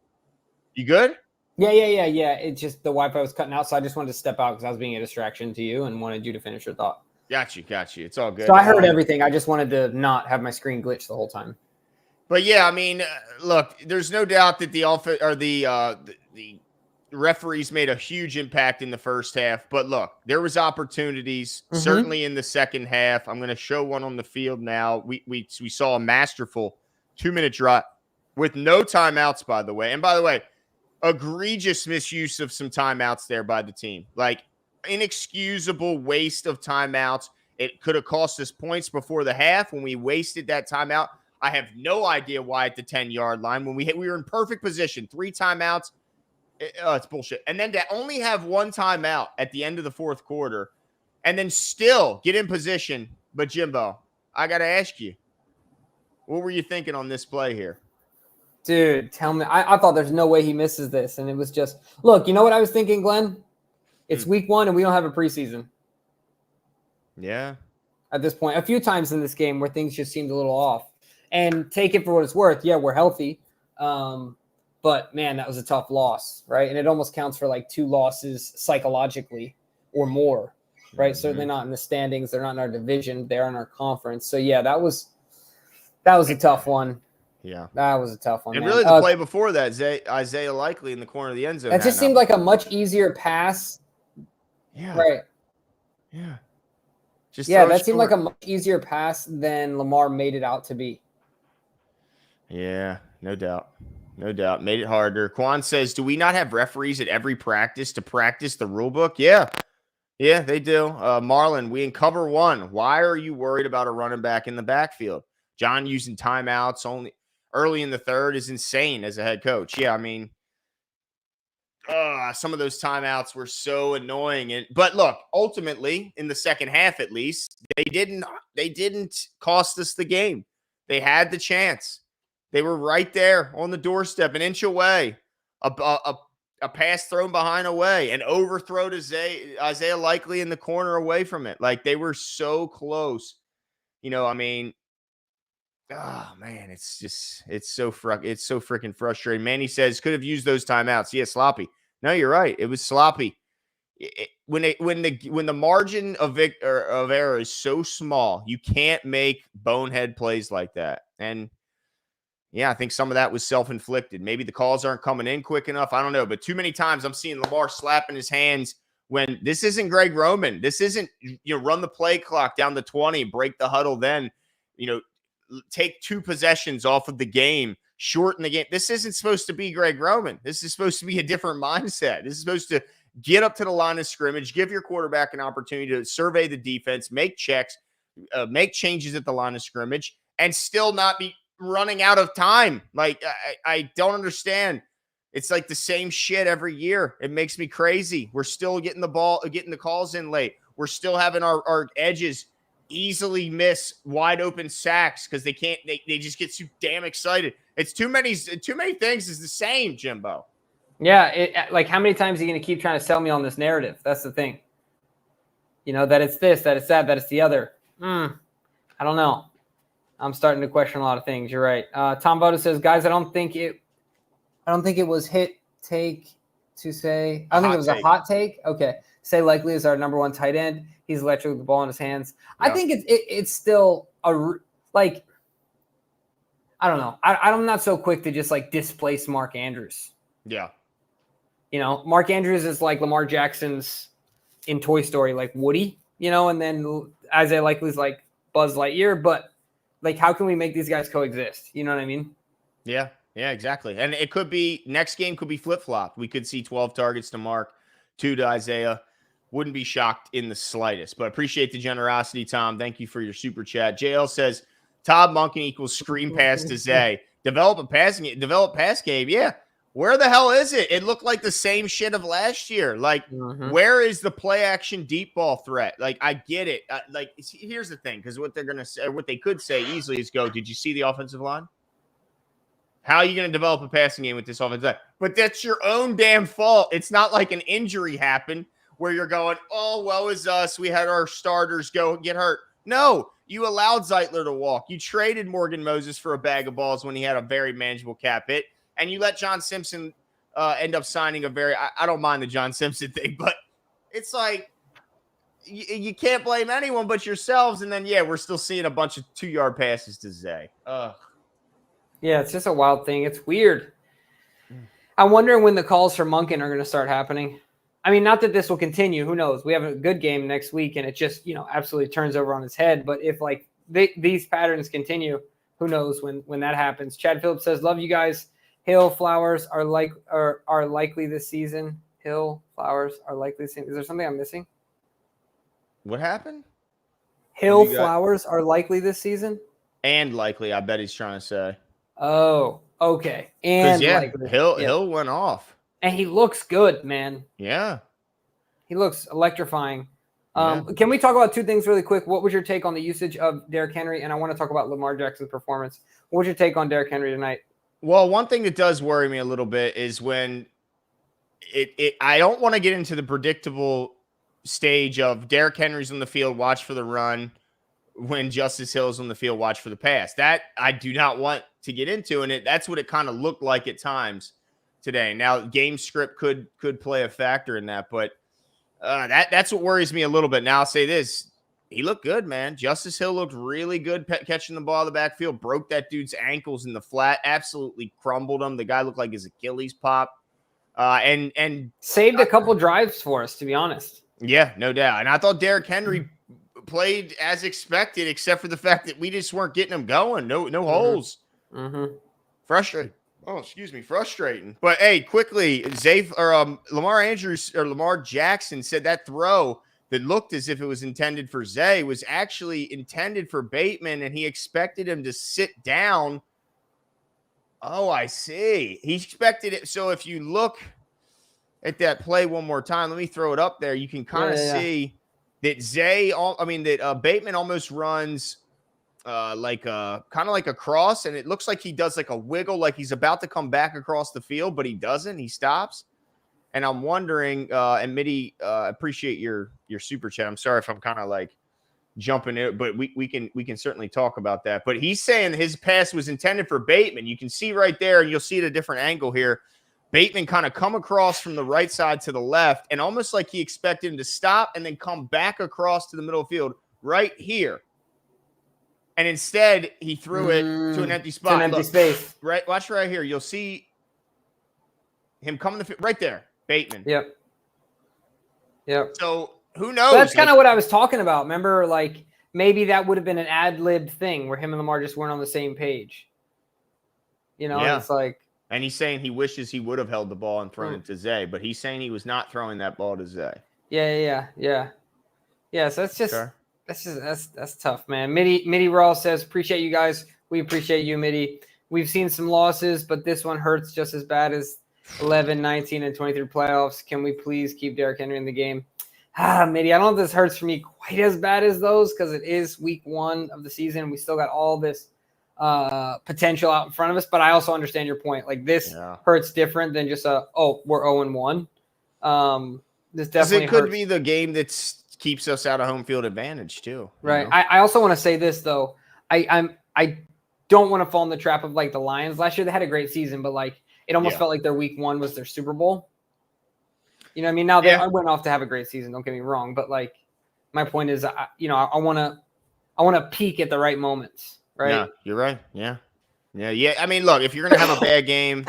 You good? Yeah. It's just the Wi-Fi was cutting out, so I just wanted to step out because I was being a distraction to you and wanted you to finish your thought. Got you. It's all good. So I heard everything. I just wanted to not have my screen glitch the whole time. But yeah, I mean, look, there's no doubt that the referees made a huge impact in the first half. But look, there was opportunities certainly in the second half. I'm going to show one on the field now. We saw a masterful 2-minute drive with no timeouts, by the way. And by the way, egregious misuse of some timeouts there by the team. Like, inexcusable waste of timeouts. It could have cost us points before the half when we wasted that timeout. I have no idea why at the 10-yard line when we were in perfect position, 3 timeouts. It's bullshit. And then to only have 1 timeout at the end of the fourth quarter and then still get in position. But Jimbo, I got to ask you, what were you thinking on this play here? Dude, tell me. I thought there's no way he misses this. And it was just, look, you know what I was thinking, Glenn? It's week 1 and we don't have a preseason. Yeah. At this point, a few times in this game where things just seemed a little off. And take it for what it's worth. Yeah, we're healthy. But, man, that was a tough loss, right? And it almost counts for like 2 losses psychologically or more, right? Certainly not in the standings. They're not in our division. They're in our conference. So, yeah, that was a tough one. Yeah. That was a tough one, And man. really the play before that, Isaiah Likely in the corner of the end zone. That just seemed like a much easier pass. Yeah. Right. Yeah. That seemed like a much easier pass than Lamar made it out to be. Yeah, no doubt. Made it harder. Quan says, do we not have referees at every practice to practice the rule book? Yeah, they do. Marlon, we in cover 1. Why are you worried about a running back in the backfield? John using timeouts only early in the third is insane as a head coach. Yeah, I mean, some of those timeouts were so annoying. But look, ultimately, in the second half at least, they didn't cost us the game. They had the chance. They were right there on the doorstep, an inch away, a pass thrown behind away, an overthrow to Isaiah Likely in the corner away from it. Like, they were so close. You know, I mean, oh man, it's so freaking frustrating. Manny says could have used those timeouts. Yeah, sloppy. No, you're right. It was sloppy. When the margin of error is so small, you can't make bonehead plays like that. And yeah, I think some of that was self-inflicted. Maybe the calls aren't coming in quick enough. I don't know. But too many times I'm seeing Lamar slapping his hands when this isn't Greg Roman. This isn't, run the play clock down to 20, break the huddle, then, take 2 possessions off of the game, shorten the game. This isn't supposed to be Greg Roman. This is supposed to be a different mindset. This is supposed to get up to the line of scrimmage, give your quarterback an opportunity to survey the defense, make checks, make changes at the line of scrimmage, and still not be running out of time. Like, I don't understand. It's like the same shit every year. It makes me crazy. We're still getting the calls in late. We're still having our edges easily miss wide open sacks because they just get too damn excited. It's too many things is the same, Jimbo. Yeah. Like, how many times are you going to keep trying to sell me on this narrative? That's the thing. That it's this, that it's that it's the other. I don't know. I'm starting to question a lot of things. You're right. Tom Boda says, guys, I don't think it was take to say. I don't think it was a hot take. Okay, say likely is our number one tight end. He's electric with the ball in his hands. Yep. I think it's still like. I don't know. I'm not so quick to just like displace Mark Andrews. Yeah. Mark Andrews is like Lamar Jackson's in Toy Story, like Woody, and then Isaiah Likely's like Buzz Lightyear. But like, how can we make these guys coexist? You know what I mean? Yeah. Yeah, exactly. And it could be next game could be flip-flopped. We could see 12 targets to Mark, 2 to Isaiah. Wouldn't be shocked in the slightest. But appreciate the generosity, Tom. Thank you for your super chat. JL says Todd Monken equals screen pass to Zay. Develop pass game. Yeah. Where the hell is it? It looked like the same shit of last year. Like, where is the play action deep ball threat? Like, I get it. Here's the thing, because what they're going to say, what they could say easily is did you see the offensive line? How are you going to develop a passing game with this offensive line? But that's your own damn fault. It's not like an injury happened where you're going, oh, woe is us. We had our starters get hurt. No, you allowed Zeitler to walk. You traded Morgan Moses for a bag of balls when he had a very manageable cap hit. And you let John Simpson end up signing I don't mind the John Simpson thing, but it's like you can't blame anyone but yourselves. And then, we're still seeing a bunch of 2-yard passes to Zay. Ugh. Yeah, it's just a wild thing. It's weird. I'm wondering when the calls for Monken are going to start happening. I mean, not that this will continue. Who knows? We have a good game next week, and it just, absolutely turns over on its head. But if, like, these patterns continue, who knows when that happens. Chad Phillips says, love you guys. Hill Flowers are likely this season. Hill Flowers are likely this season. Is there something I'm missing? What happened? Hill Flowers are likely this season? And likely, I bet he's trying to say. Oh, okay. And Hill went off. And he looks good, man. Yeah. He looks electrifying. Can we talk about two things really quick? What was your take on the usage of Derrick Henry? And I want to talk about Lamar Jackson's performance. What was your take on Derrick Henry tonight? Well, one thing that does worry me a little bit is when I don't want to get into the predictable stage of Derrick Henry's on the field, watch for the run. When Justice Hill's on the field, watch for the pass. That I do not want to get into, and that's what it kind of looked like at times today. Now, game script could play a factor in that, but that's what worries me a little bit. Now, I'll say this. He looked good, man. Justice Hill looked really good catching the ball in the backfield, broke that dude's ankles in the flat, absolutely crumbled him. The guy looked like his Achilles popped. And saved a couple drives for us, to be honest. Yeah, no doubt. And I thought Derrick Henry played as expected, except for the fact that we just weren't getting him going. No holes. Frustrating. Oh, excuse me, frustrating. But hey, quickly, Lamar Jackson said that throw that looked as if it was intended for Zay was actually intended for Bateman, and he expected him to sit down. Oh, I see. He expected it. So if you look at that play one more time, let me throw it up there. You can kind of see that Bateman almost runs like a cross, and it looks like he does like a wiggle, like he's about to come back across the field, but he doesn't. He stops. And I'm wondering, and Mitty, appreciate your super chat. I'm sorry if I'm kind of like jumping in, but we can certainly talk about that. But he's saying his pass was intended for Bateman. You can see right there, and you'll see at a different angle here. Bateman kind of come across from the right side to the left, and almost like he expected him to stop and then come back across to the middle of the field right here. And instead, he threw it to an empty spot. To an empty space. Right, watch right here. You'll see him coming right there. Bateman. Yep. So who knows? That's kind of what I was talking about. Remember, like maybe that would have been an ad-lib thing where him and Lamar just weren't on the same page. It's like. And he's saying he wishes he would have held the ball and thrown it to Zay, but he's saying he was not throwing that ball to Zay. Yeah. So that's tough, man. Mitty Raw says, appreciate you guys. We appreciate you, Mitty. We've seen some losses, but this one hurts just as bad as 11, 19, and 23 playoffs. Can we please keep Derrick Henry in the game? Mitty, I don't know if this hurts for me quite as bad as those because it is week 1 of the season. We still got all this potential out in front of us, but I also understand your point. Like this hurts different than just we're 0-1. This definitely could hurts. Be the game that keeps us out of home field advantage too. Right. I also want to say this though. I don't want to fall in the trap of like the Lions. Last year they had a great season, but like it almost felt like their week 1 was their Super Bowl. You know what I mean? Now they went off to have a great season. Don't get me wrong, but like my point is, I want to peak at the right moments, right? Yeah, you're right. Yeah. I mean, look, if you're gonna have a bad game,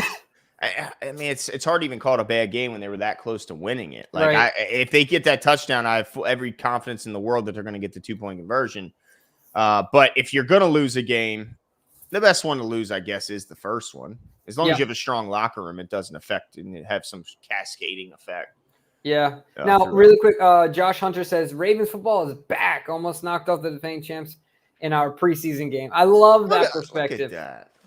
I mean, it's hard to even call it a bad game when they were that close to winning it. Like, Right. if they get that touchdown, I have every confidence in the world that they're going to get the 2-point conversion. But if you're going to lose a game, the best one to lose, I guess, is the first one. As long as you have a strong locker room, it doesn't affect and it have some cascading effect. Yeah. Now, really quick, Josh Hunter says Ravens football is back, almost knocked off the defending champs in our preseason game. I love that perspective.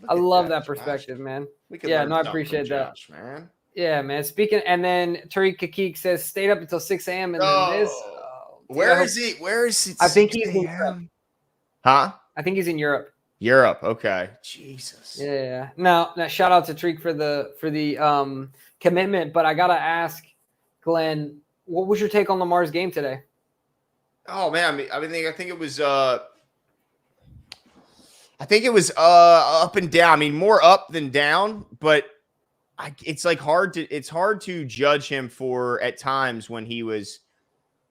I love that perspective, man. Yeah, no, I appreciate that, man. Yeah, man. Speaking, and then Tariq Kakik says stayed up until 6 a.m. and then this. Where is he? Where is he? I think he's in Europe. Huh? I think he's in Europe. Europe, okay. Jesus. Yeah. Now shout out to Tariq for the commitment, but I gotta ask, Glenn, what was your take on Lamar's game today? Oh man, I think it was up and down. I mean, more up than down, but it's hard to judge him for at times when he was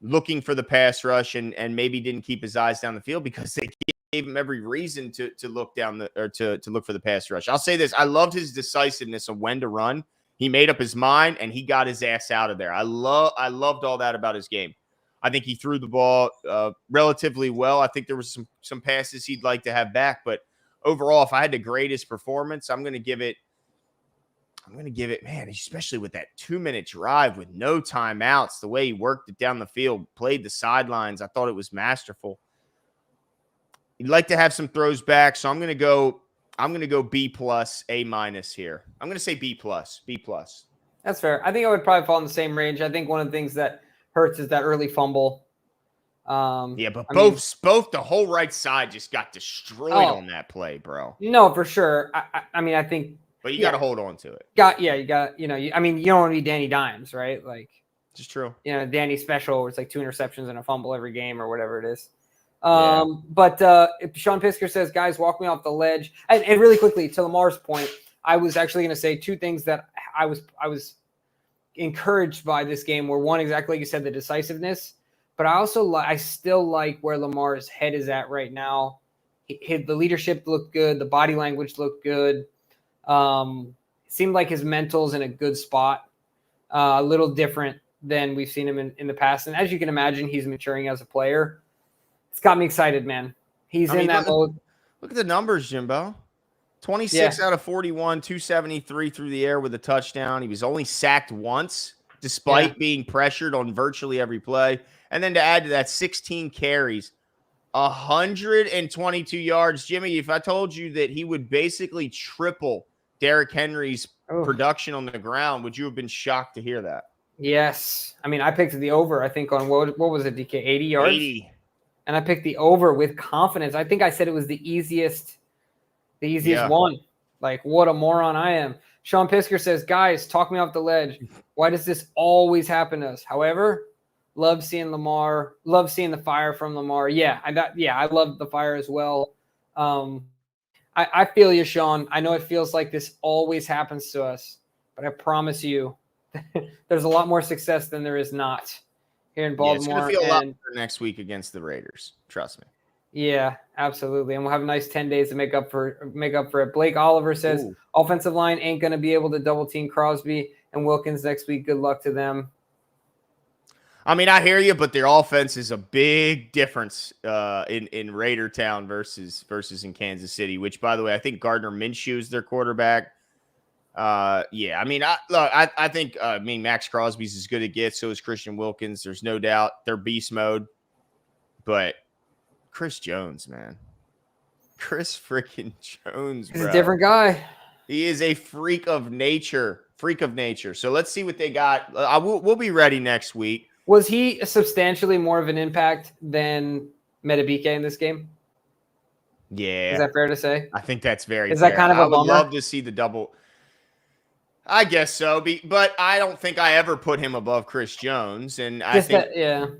looking for the pass rush and maybe didn't keep his eyes down the field because they gave him every reason to look down to look for the pass rush. I'll say this: I loved his decisiveness of when to run. He made up his mind and he got his ass out of there. I loved all that about his game. I think he threw the ball relatively well. I think there was some passes he'd like to have back, but overall, if I had to grade his performance, I'm going to give it, man, especially with that 2-minute drive with no timeouts, the way he worked it down the field, played the sidelines. I thought it was masterful. He'd like to have some throws back, so I'm going to go B+, A- here. I'm going to say B+. That's fair. I think I would probably fall in the same range. I think one of the things that hurts is that early fumble. But both the whole right side just got destroyed on that play, bro. No, for sure. I think. But you got to hold on to it. You got. You don't want to be Danny Dimes, right? Like, it's true. Danny Special, where it's like 2 interceptions and a fumble every game or whatever it is. But Sean Pisker says, guys, walk me off the ledge. And really quickly, to Lamar's point, I was actually going to say 2 things that I was encouraged by this game were, one, exactly like you said, the decisiveness, but I still like where Lamar's head is at right now. The leadership looked good. The body language looked good. Seemed like his mental's in a good spot, a little different than we've seen him in the past. And as you can imagine, he's maturing as a player. It's got me excited, man. He's in that mode. Look at the numbers, Jimbo. 26 out of 41, 273 through the air with a touchdown. He was only sacked once, despite being pressured on virtually every play. And then to add to that, 16 carries, 122 yards. Jimmy, if I told you that he would basically triple Derrick Henry's production on the ground, would you have been shocked to hear that? Yes. I mean, I picked the over, I think, on what was it, DK? 80 yards? 80. And I picked the over with confidence. I think I said it was the easiest one. Like, what a moron I am. Sean Pisker says, guys, talk me off the ledge. Why does this always happen to us? However, love seeing Lamar, love seeing the fire from Lamar. I love the fire as well. I feel you, Sean. I know it feels like this always happens to us, but I promise you there's a lot more success than there is not here in Baltimore. It's going to feel a lot better next week against the Raiders. Trust me. Yeah, absolutely. And we'll have a nice 10 days to make up for it. Blake Oliver says offensive line ain't going to be able to double team Crosby and Wilkins next week. Good luck to them. I mean, I hear you, but their offense is a big difference in Raider Town versus in Kansas City, which, by the way, I think Gardner Minshew is their quarterback. I think Max Crosby's as good as it gets. So is Christian Wilkins. There's no doubt they're beast mode, but Chris Jones, man. Chris freaking Jones, bro. He's a different guy. He is a freak of nature. So let's see what they got. We'll be ready next week. Was he substantially more of an impact than Metabike in this game? Yeah. Is that fair to say? I think that's very fair. Is that kind of a bummer? I would love to see the double. I guess so, but I don't think I ever put him above Chris Jones, and I think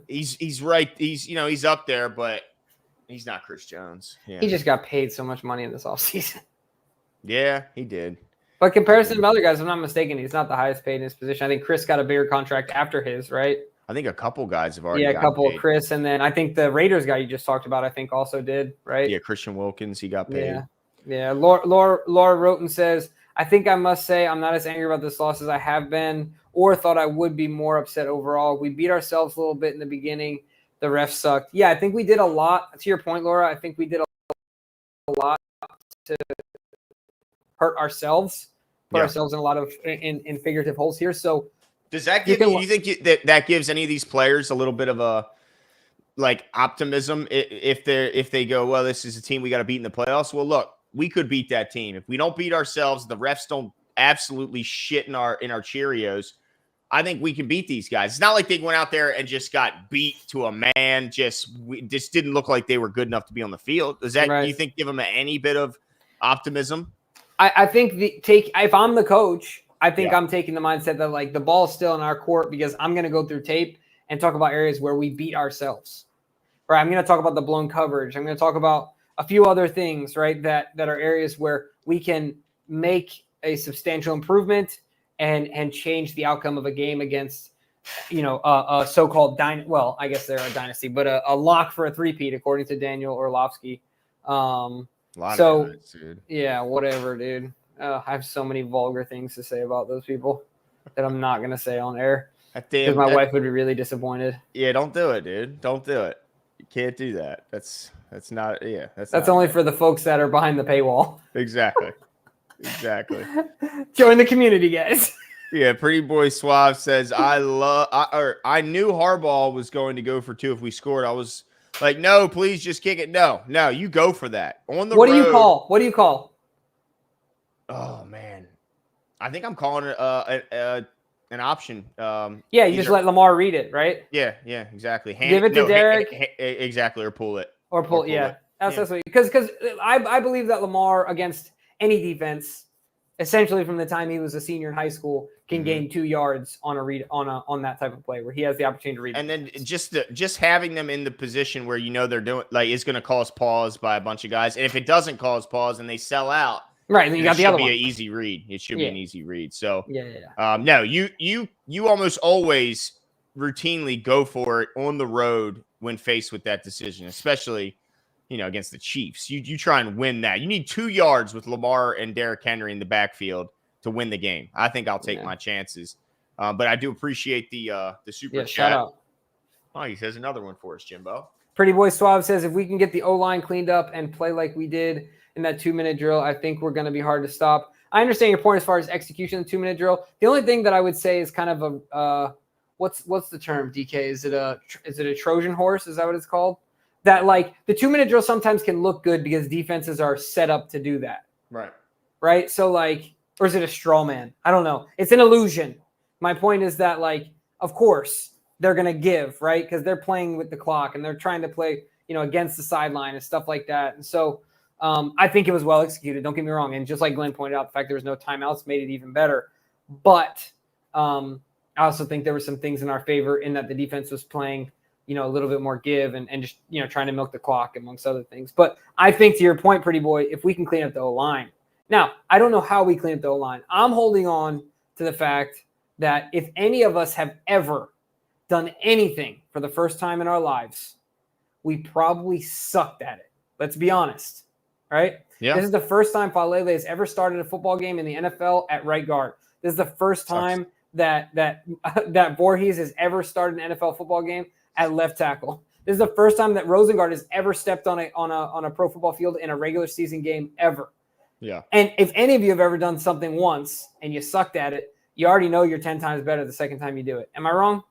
he's right. He's up there, but He's not Chris Jones. Yeah. He just got paid so much money in this offseason. Yeah, he did. But comparison to other guys, if I'm not mistaken, he's not the highest paid in his position. I think Chris got a bigger contract after his, right? I think a couple guys have already a couple paid. of Chris, and then I think the Raiders guy you just talked about, I think also did, right? Yeah, Christian Wilkins, he got paid. Yeah. Laura Roten says, I think I must say I'm not as angry about this loss as I have been or thought I would be more upset overall. We beat ourselves a little bit in the beginning. The refs sucked. Yeah, I think we did a lot. To your point, Laura, I think we did a lot to hurt ourselves, put ourselves in a lot of in figurative holes here. So does that give you think that gives any of these players a little bit of a like optimism if they go, well, this is a team we got to beat in the playoffs? Well, look, we could beat that team. If we don't beat ourselves, the refs don't absolutely shit in our Cheerios, I think we can beat these guys. It's not like they went out there and just got beat to a man. Just didn't look like they were good enough to be on the field. Does that do you think give them any bit of optimism? I think if I'm the coach, I think I'm taking the mindset that like the ball's still in our court because I'm going to go through tape and talk about areas where we beat ourselves. Right? I'm going to talk about the blown coverage. I'm going to talk about a few other things, right? That are areas where we can make a substantial improvement and change the outcome of a game against, a so-called well, I guess they're a dynasty, but a lock for a three-peat according to Daniel Orlovsky. Yeah, whatever, dude. I have so many vulgar things to say about those people that I'm not gonna say on air because my wife would be really disappointed. Yeah, don't do it, dude. Don't do it. You can't do that. That's not. Yeah, that's only for the folks that are behind the paywall. Exactly. Join the community, guys. Yeah, Pretty Boy Suave says, I knew Harbaugh was going to go for 2 if we scored. I was like, no, please just kick it. No, you go for that. On the road. What do you call? Oh, man. I think I'm calling it an option. You just let Lamar read it, right? Yeah, exactly. Give it to Derek. Exactly, or pull it. It. That's what because I believe that Lamar against any defense, essentially from the time he was a senior in high school, can gain 2 yards on a read on that type of play where he has the opportunity to read. And then just having them in the position where they're doing like is going to cause pause by a bunch of guys, and if it doesn't cause pause and they sell out, right? Then you got the other one. It should be an easy read. It should be an easy read. So yeah. No, you almost always routinely go for it on the road when faced with that decision, especially against the Chiefs. You try and win that. You need 2 yards with Lamar and Derrick Henry in the backfield to win the game. I think I'll take my chances. But I do appreciate the super chat. Shout out. Oh, he says another one for us, Jimbo. Pretty Boy Suave says, if we can get the O-line cleaned up and play like we did in that 2-minute drill, I think we're going to be hard to stop. I understand your point as far as execution of the 2-minute drill. The only thing that I would say is kind of a what's the term, DK? Is it a Trojan horse? Is that what it's called? That like the 2-minute drill sometimes can look good because defenses are set up to do that. Right. So like, or is it a straw man? I don't know. It's an illusion. My point is that like, of course they're going to give, right? Because they're playing with the clock and they're trying to play, against the sideline and stuff like that. And so I think it was well executed. Don't get me wrong. And just like Glenn pointed out, the fact there was no timeouts made it even better. But I also think there were some things in our favor in that the defense was playing a little bit more give and just, trying to milk the clock amongst other things. But I think to your point, Pretty Boy, if we can clean up the O-line. Now, I don't know how we clean up the O-line. I'm holding on to the fact that if any of us have ever done anything for the first time in our lives, we probably sucked at it. Let's be honest, right? Yeah. This is the first time Falele has ever started a football game in the NFL at right guard. This is the first time that Voorhees has ever started an NFL football game at left tackle. This is the first time that Rosengard has ever stepped on a pro football field in a regular season game ever. Yeah. And if any of you have ever done something once and you sucked at it, you already know you're 10 times better the second time you do it. Am I wrong?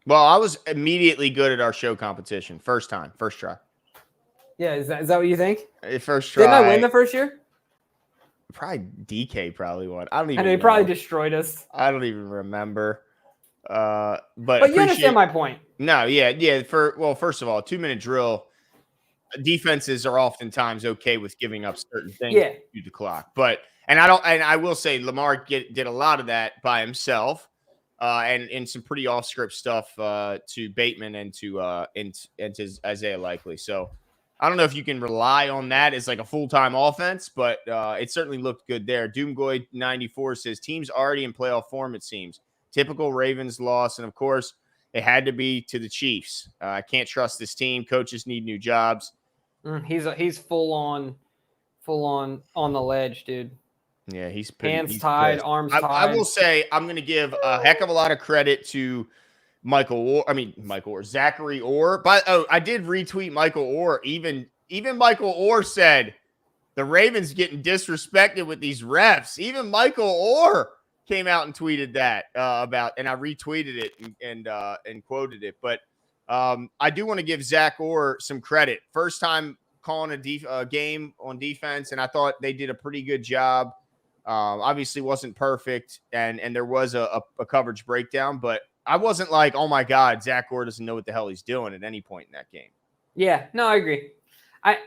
Well, I was immediately good at our show competition. First try. Yeah. Is that what you think? First try. Didn't I win the first year? Probably DK probably won. I don't even know. He probably destroyed us. I don't even remember. But you understand my point. No, yeah. First of all, 2-minute drill, defenses are oftentimes okay with giving up certain things to the clock. But I will say Lamar did a lot of that by himself, and some pretty off script stuff to Bateman and to Isaiah Likely. So I don't know if you can rely on that as like a full-time offense, but it certainly looked good there. Doomgoy94 says teams already in playoff form, it seems. Typical Ravens loss. And of course, it had to be to the Chiefs. I can't trust this team. Coaches need new jobs. He's full on on the ledge, dude. Yeah, he's tied, pissed. arms I tied. will say I'm going to give a heck of a lot of credit to Zachary Orr. But I did retweet Michael Orr. Even Michael Orr said the Ravens getting disrespected with these refs. Even Michael Orr came out and tweeted that and I retweeted it and quoted it. But I do want to give Zach Orr some credit. First time calling a game on defense, and I thought they did a pretty good job. Obviously wasn't perfect, and there was a coverage breakdown, but I wasn't like, oh my God, Zach Orr doesn't know what the hell he's doing at any point in that game. Yeah, no, I agree. I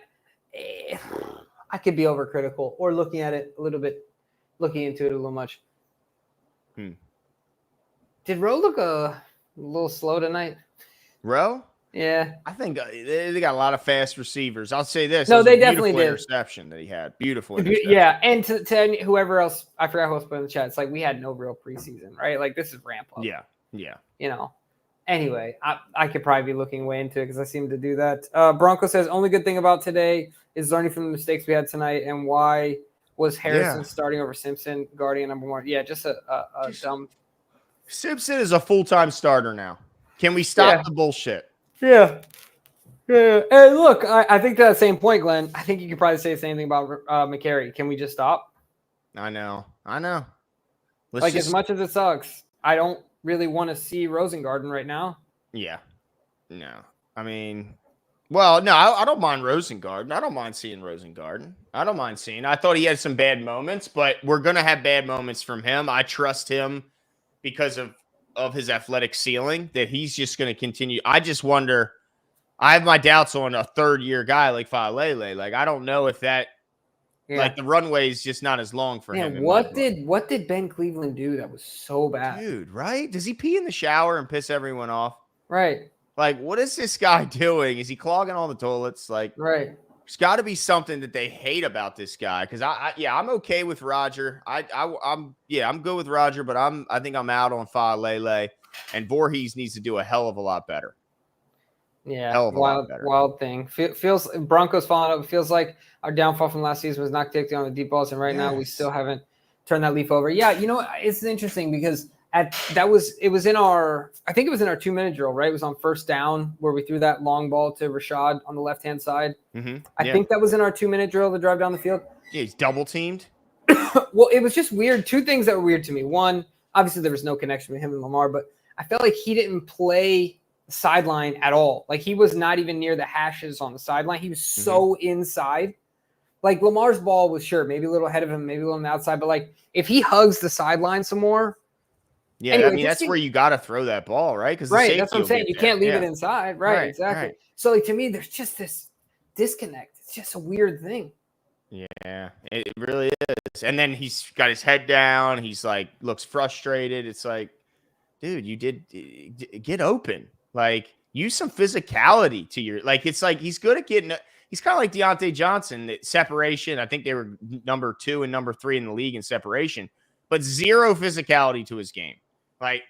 could be overcritical or looking into it a little much. Did Rowe look a little slow tonight? Rowe? Yeah. I think they got a lot of fast receivers. I'll say this. No, they definitely did. Interception that he had. Beautiful interception. Yeah, and to whoever else, I forgot who else put in the chat, it's like we had no real preseason, right? Like this is ramp up. Yeah. Anyway, I could probably be looking way into it because I seem to do that. Bronco says, only good thing about today is learning from the mistakes we had tonight and why was Harrison starting over Simpson, guardian number one. Yeah, just a dumb. Simpson is a full-time starter now. Can we stop the bullshit? Yeah. Hey, look, I think to that same point, Glenn, I think you could probably say the same thing about McCary. Can we just stop? I know. As much as it sucks, I don't really want to see Rosengarten right now. Yeah. No. I mean, well, no, I don't mind Rosengarten. I don't mind seeing Rosengarten. I thought he had some bad moments, but we're going to have bad moments from him. I trust him because of his athletic ceiling that he's just going to continue. I just wonder, I have my doubts on a third-year guy like Falele. Like, I don't know if that, like, the runway is just not as long for him. What did Ben Cleveland do that was so bad? Dude, right? Does he pee in the shower and piss everyone off? Right. Like, what is this guy doing? Is he clogging all the toilets? Like, right. There's got to be something that they hate about this guy. Because I'm okay with Roger. I'm good with Roger, but I think I'm out on Falele, and Voorhees needs to do a hell of a lot better. Yeah, wild thing. Feels Broncos falling up. It feels like our downfall from last season was not taking on the deep balls, and right now we still haven't turned that leaf over. Yeah, it's interesting because it was in our 2-minute drill, right? It was on first down where we threw that long ball to Rashad on the left hand side. Mm-hmm. I think that was in our 2-minute drill to drive down the field. Yeah, he's double teamed. Well, it was just weird. Two things that were weird to me. One, obviously there was no connection with him and Lamar, but I felt like he didn't play sideline at all. Like he was not even near the hashes on the sideline. He was so inside. Like Lamar's ball was maybe a little ahead of him, maybe a little on the outside, but like if he hugs the sideline some more. Yeah, anyway, I mean that's where you got to throw that ball, right? Because that's what I'm saying. You can't leave it inside, right? Exactly. Right. So like to me, there's just this disconnect. It's just a weird thing. Yeah, it really is. And then he's got his head down. He's like looks frustrated. It's like, dude, you did get open. Like use some physicality to your like. It's like he's good at getting. He's kind of like Deontay Johnson. Separation. I think they were number 2 and number 3 in the league in separation, but zero physicality to his game. Like,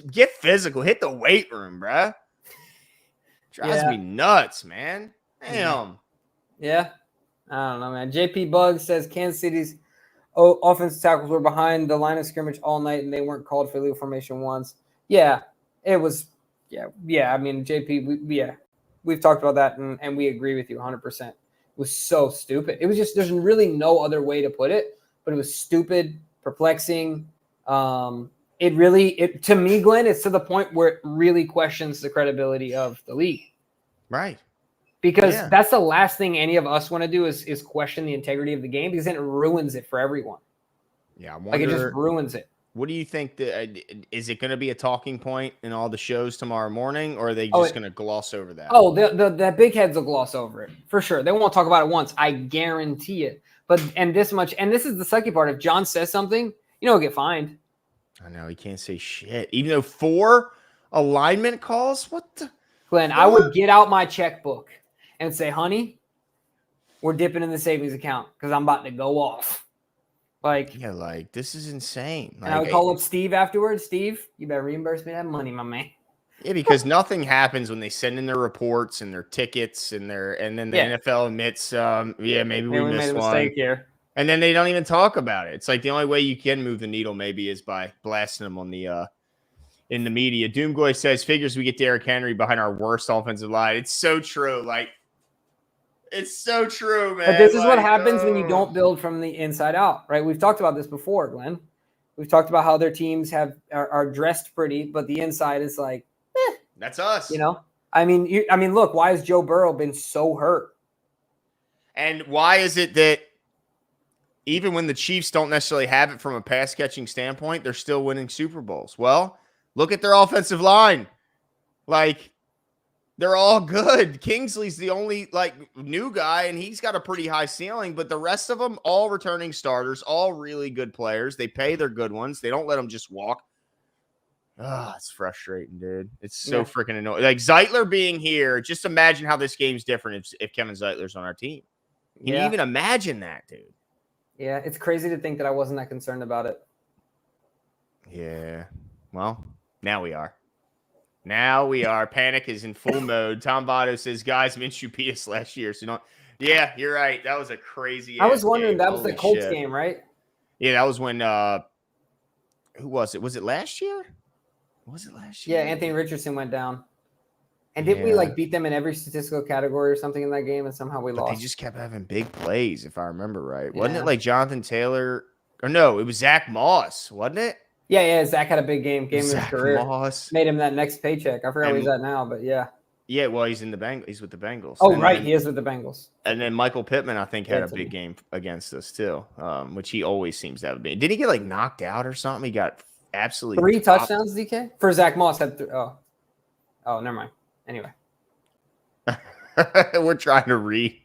get physical. Hit the weight room, bruh. Drives me nuts, man. Damn. Yeah. I don't know, man. JP Buggs says Kansas City's offensive tackles were behind the line of scrimmage all night, and they weren't called for illegal formation once. Yeah, it was. Yeah. I mean, JP, we've talked about that, and we agree with you 100%. It was so stupid. It was just there's really no other way to put it, but it was stupid, perplexing. To me, Glenn, it's to the point where it really questions the credibility of the league. Right. Because that's the last thing any of us want to do is question the integrity of the game because then it ruins it for everyone. Yeah. I wonder, like it just ruins it. What do you think? Is it going to be a talking point in all the shows tomorrow morning, or are they just going to gloss over that? Oh, the big heads will gloss over it for sure. They won't talk about it once. I guarantee it. But this is the sucky part. If John says something, he'll get fined. I know he can't say shit. Even though 4 alignment calls, what the? Glenn, I would get out my checkbook and say, honey, we're dipping in the savings account because I'm about to go off. Like, yeah, like this is insane. Like, and I would call up Steve afterwards. Steve, you better reimburse me that money, my man. yeah, because nothing happens when they send in their reports and their tickets and then the NFL admits, maybe we made missed a one. mistake here. And then they don't even talk about it. It's like the only way you can move the needle maybe is by blasting them on the in the media. Doomgoy says, figures we get Derrick Henry behind our worst offensive line. It's so true. Like, it's so true, man. But this is what happens when you don't build from the inside out, right? We've talked about this before, Glenn. We've talked about how their teams are dressed pretty, but the inside is like, that's us. You know? I mean, look, why has Joe Burrow been so hurt? And why is it that even when the Chiefs don't necessarily have it from a pass catching standpoint, they're still winning Super Bowls? Well, look at their offensive line. Like, they're all good. Kingsley's the only new guy, and he's got a pretty high ceiling, but the rest of them, all returning starters, all really good players. They pay their good ones. They don't let them just walk. It's frustrating, dude. It's so freaking annoying. Like, Zeitler being here, just imagine how this game's different if Kevin Zeitler's on our team. Can you even imagine that, dude? Yeah, it's crazy to think that I wasn't that concerned about it. Yeah. Well, now we are. Panic is in full mode. Tom Votto says, guys, Minshew beat us last year. So don't. Yeah, you're right. That was a crazy. I was wondering, game. that was the Colts game, right? Yeah, that was when. Who was it? Was it last year? Yeah, Anthony Richardson went down. And didn't we beat them in every statistical category or something in that game, and somehow we lost? They just kept having big plays, if I remember right. Yeah. Wasn't it like Jonathan Taylor? Or no, it was Zach Moss, wasn't it? Yeah. Zach had a big game of his career. Moss made him that next paycheck. I forgot where he's at now, but yeah. Yeah, well, he's in the Bengals. He's with the Bengals. Oh, right, he is with the Bengals. And then Michael Pittman, I think, had a big game against us too, which he always seems to have been. Did he get knocked out or something? He got absolutely 3 touchdowns, DK? For Zach Moss had Oh, never mind. Anyway. We're trying to read.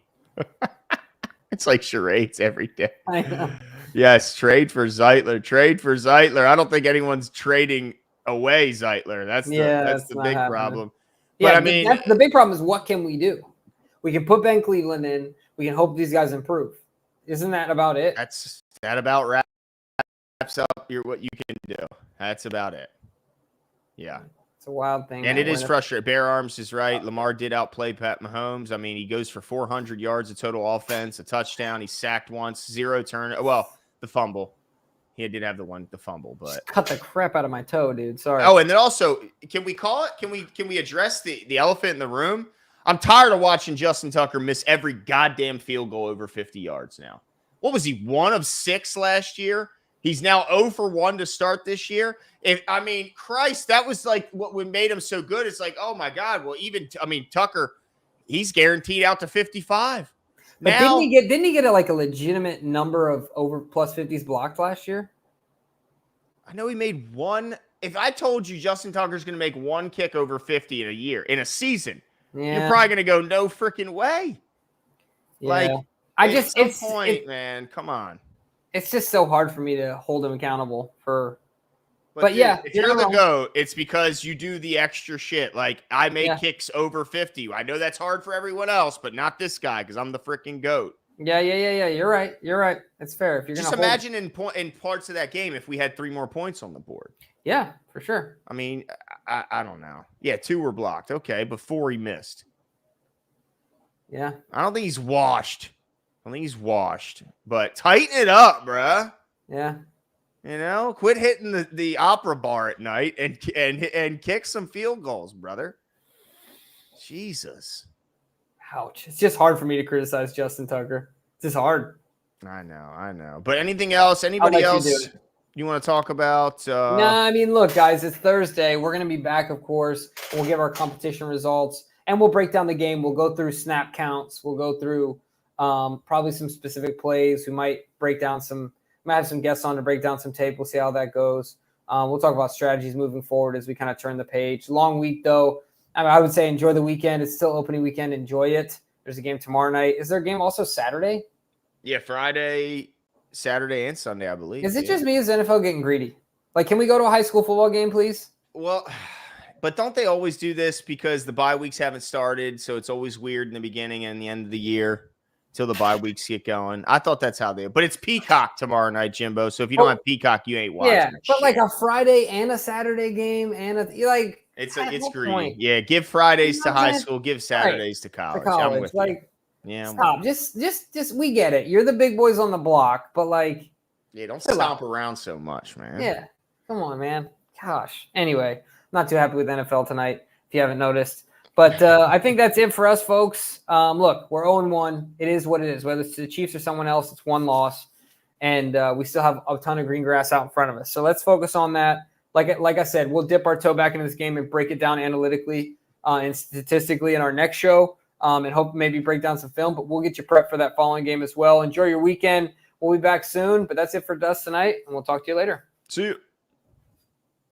It's like charades every day. I know. Yes, trade for Zeitler. I don't think anyone's trading away Zeitler. That's the big problem. Yeah, but I mean, the big problem is, what can we do? We can put Ben Cleveland in. We can hope these guys improve. Isn't that about it? That about wraps up what you can do. That's about it. Yeah. It's a wild thing. And it is frustrating. Bear Arms is right. Lamar did outplay Pat Mahomes. I mean, he goes for 400 yards of total offense, a touchdown. He sacked once, 0 turn. Well, the fumble. He did have the fumble, but just cut the crap out of my toe, dude. Sorry. Oh, and then also, can we call it? Can we address the elephant in the room? I'm tired of watching Justin Tucker miss every goddamn field goal over 50 yards now. What was he, 1 of 6 last year? He's now 0 for 1 to start this year. Christ, that was what made him so good. It's like, oh my God. Well, Tucker, he's guaranteed out to 55. But now, didn't he get a legitimate number of over plus 50s blocked last year? I know he made 1. If I told you Justin Tucker's going to make 1 kick over 50 in a year, in a season, you're probably going to go, no freaking way. Yeah. Man, come on. It's just so hard for me to hold him accountable for. But dude, yeah, if you're the GOAT, it's because you do the extra shit. Like, I make kicks over 50. I know that's hard for everyone else, but not this guy because I'm the freaking GOAT. Yeah. You're right. It's fair. If you're just imagine in parts of that game if we had 3 more points on the board. Yeah, for sure. I mean, I don't know. Yeah, 2 were blocked. Okay, but 4 he missed. Yeah. I don't think he's washed. But tighten it up, bruh. Yeah. Quit hitting the opera bar at night and kick some field goals, brother. Jesus. Ouch. It's just hard for me to criticize Justin Tucker. It's just hard. I know. But anything else? Anybody else you want to talk about? Look, guys, it's Thursday. We're going to be back, of course. We'll give our competition results, and we'll break down the game. We'll go through snap counts. We'll go through probably some specific plays. We might have some guests on to break down some tape. We'll see how that goes. We'll talk about strategies moving forward as we kind of turn the page. Long week, though. I would say enjoy the weekend. It's still opening weekend. Enjoy it. There's a game tomorrow night. Is there a game also Saturday? Yeah, Friday, Saturday, and Sunday, I believe. Is it just me? Is the NFL getting greedy? Can we go to a high school football game, please? Well, But don't they always do this because the bye weeks haven't started, so it's always weird in the beginning and the end of the year till the bye weeks get going? I thought that's how they. But it's Peacock tomorrow night, Jimbo. So if you don't have Peacock, you ain't watching. Yeah, but shit. like a Friday and a Saturday game and It's what greedy. point? Yeah, give Fridays You know to high what? school, give Saturdays to To college. I'm college, with like you. Yeah, stop. Just we get it. You're the big boys on the block, but like, yeah, don't stomp around so much, man. yeah, come on, man. Gosh. Anyway, not too happy with NFL tonight, if you haven't noticed. But I think that's it for us, folks. Look, we're 0-1. It is what it is. Whether it's the Chiefs or someone else, it's one loss. And we still have a ton of green grass out in front of us. So let's focus on that. Like I said, we'll dip our toe back into this game and break it down analytically and statistically in our next show and hope maybe break down some film. But we'll get you prepped for that following game as well. Enjoy your weekend. We'll be back soon. But that's it for us tonight, and we'll talk to you later. See you.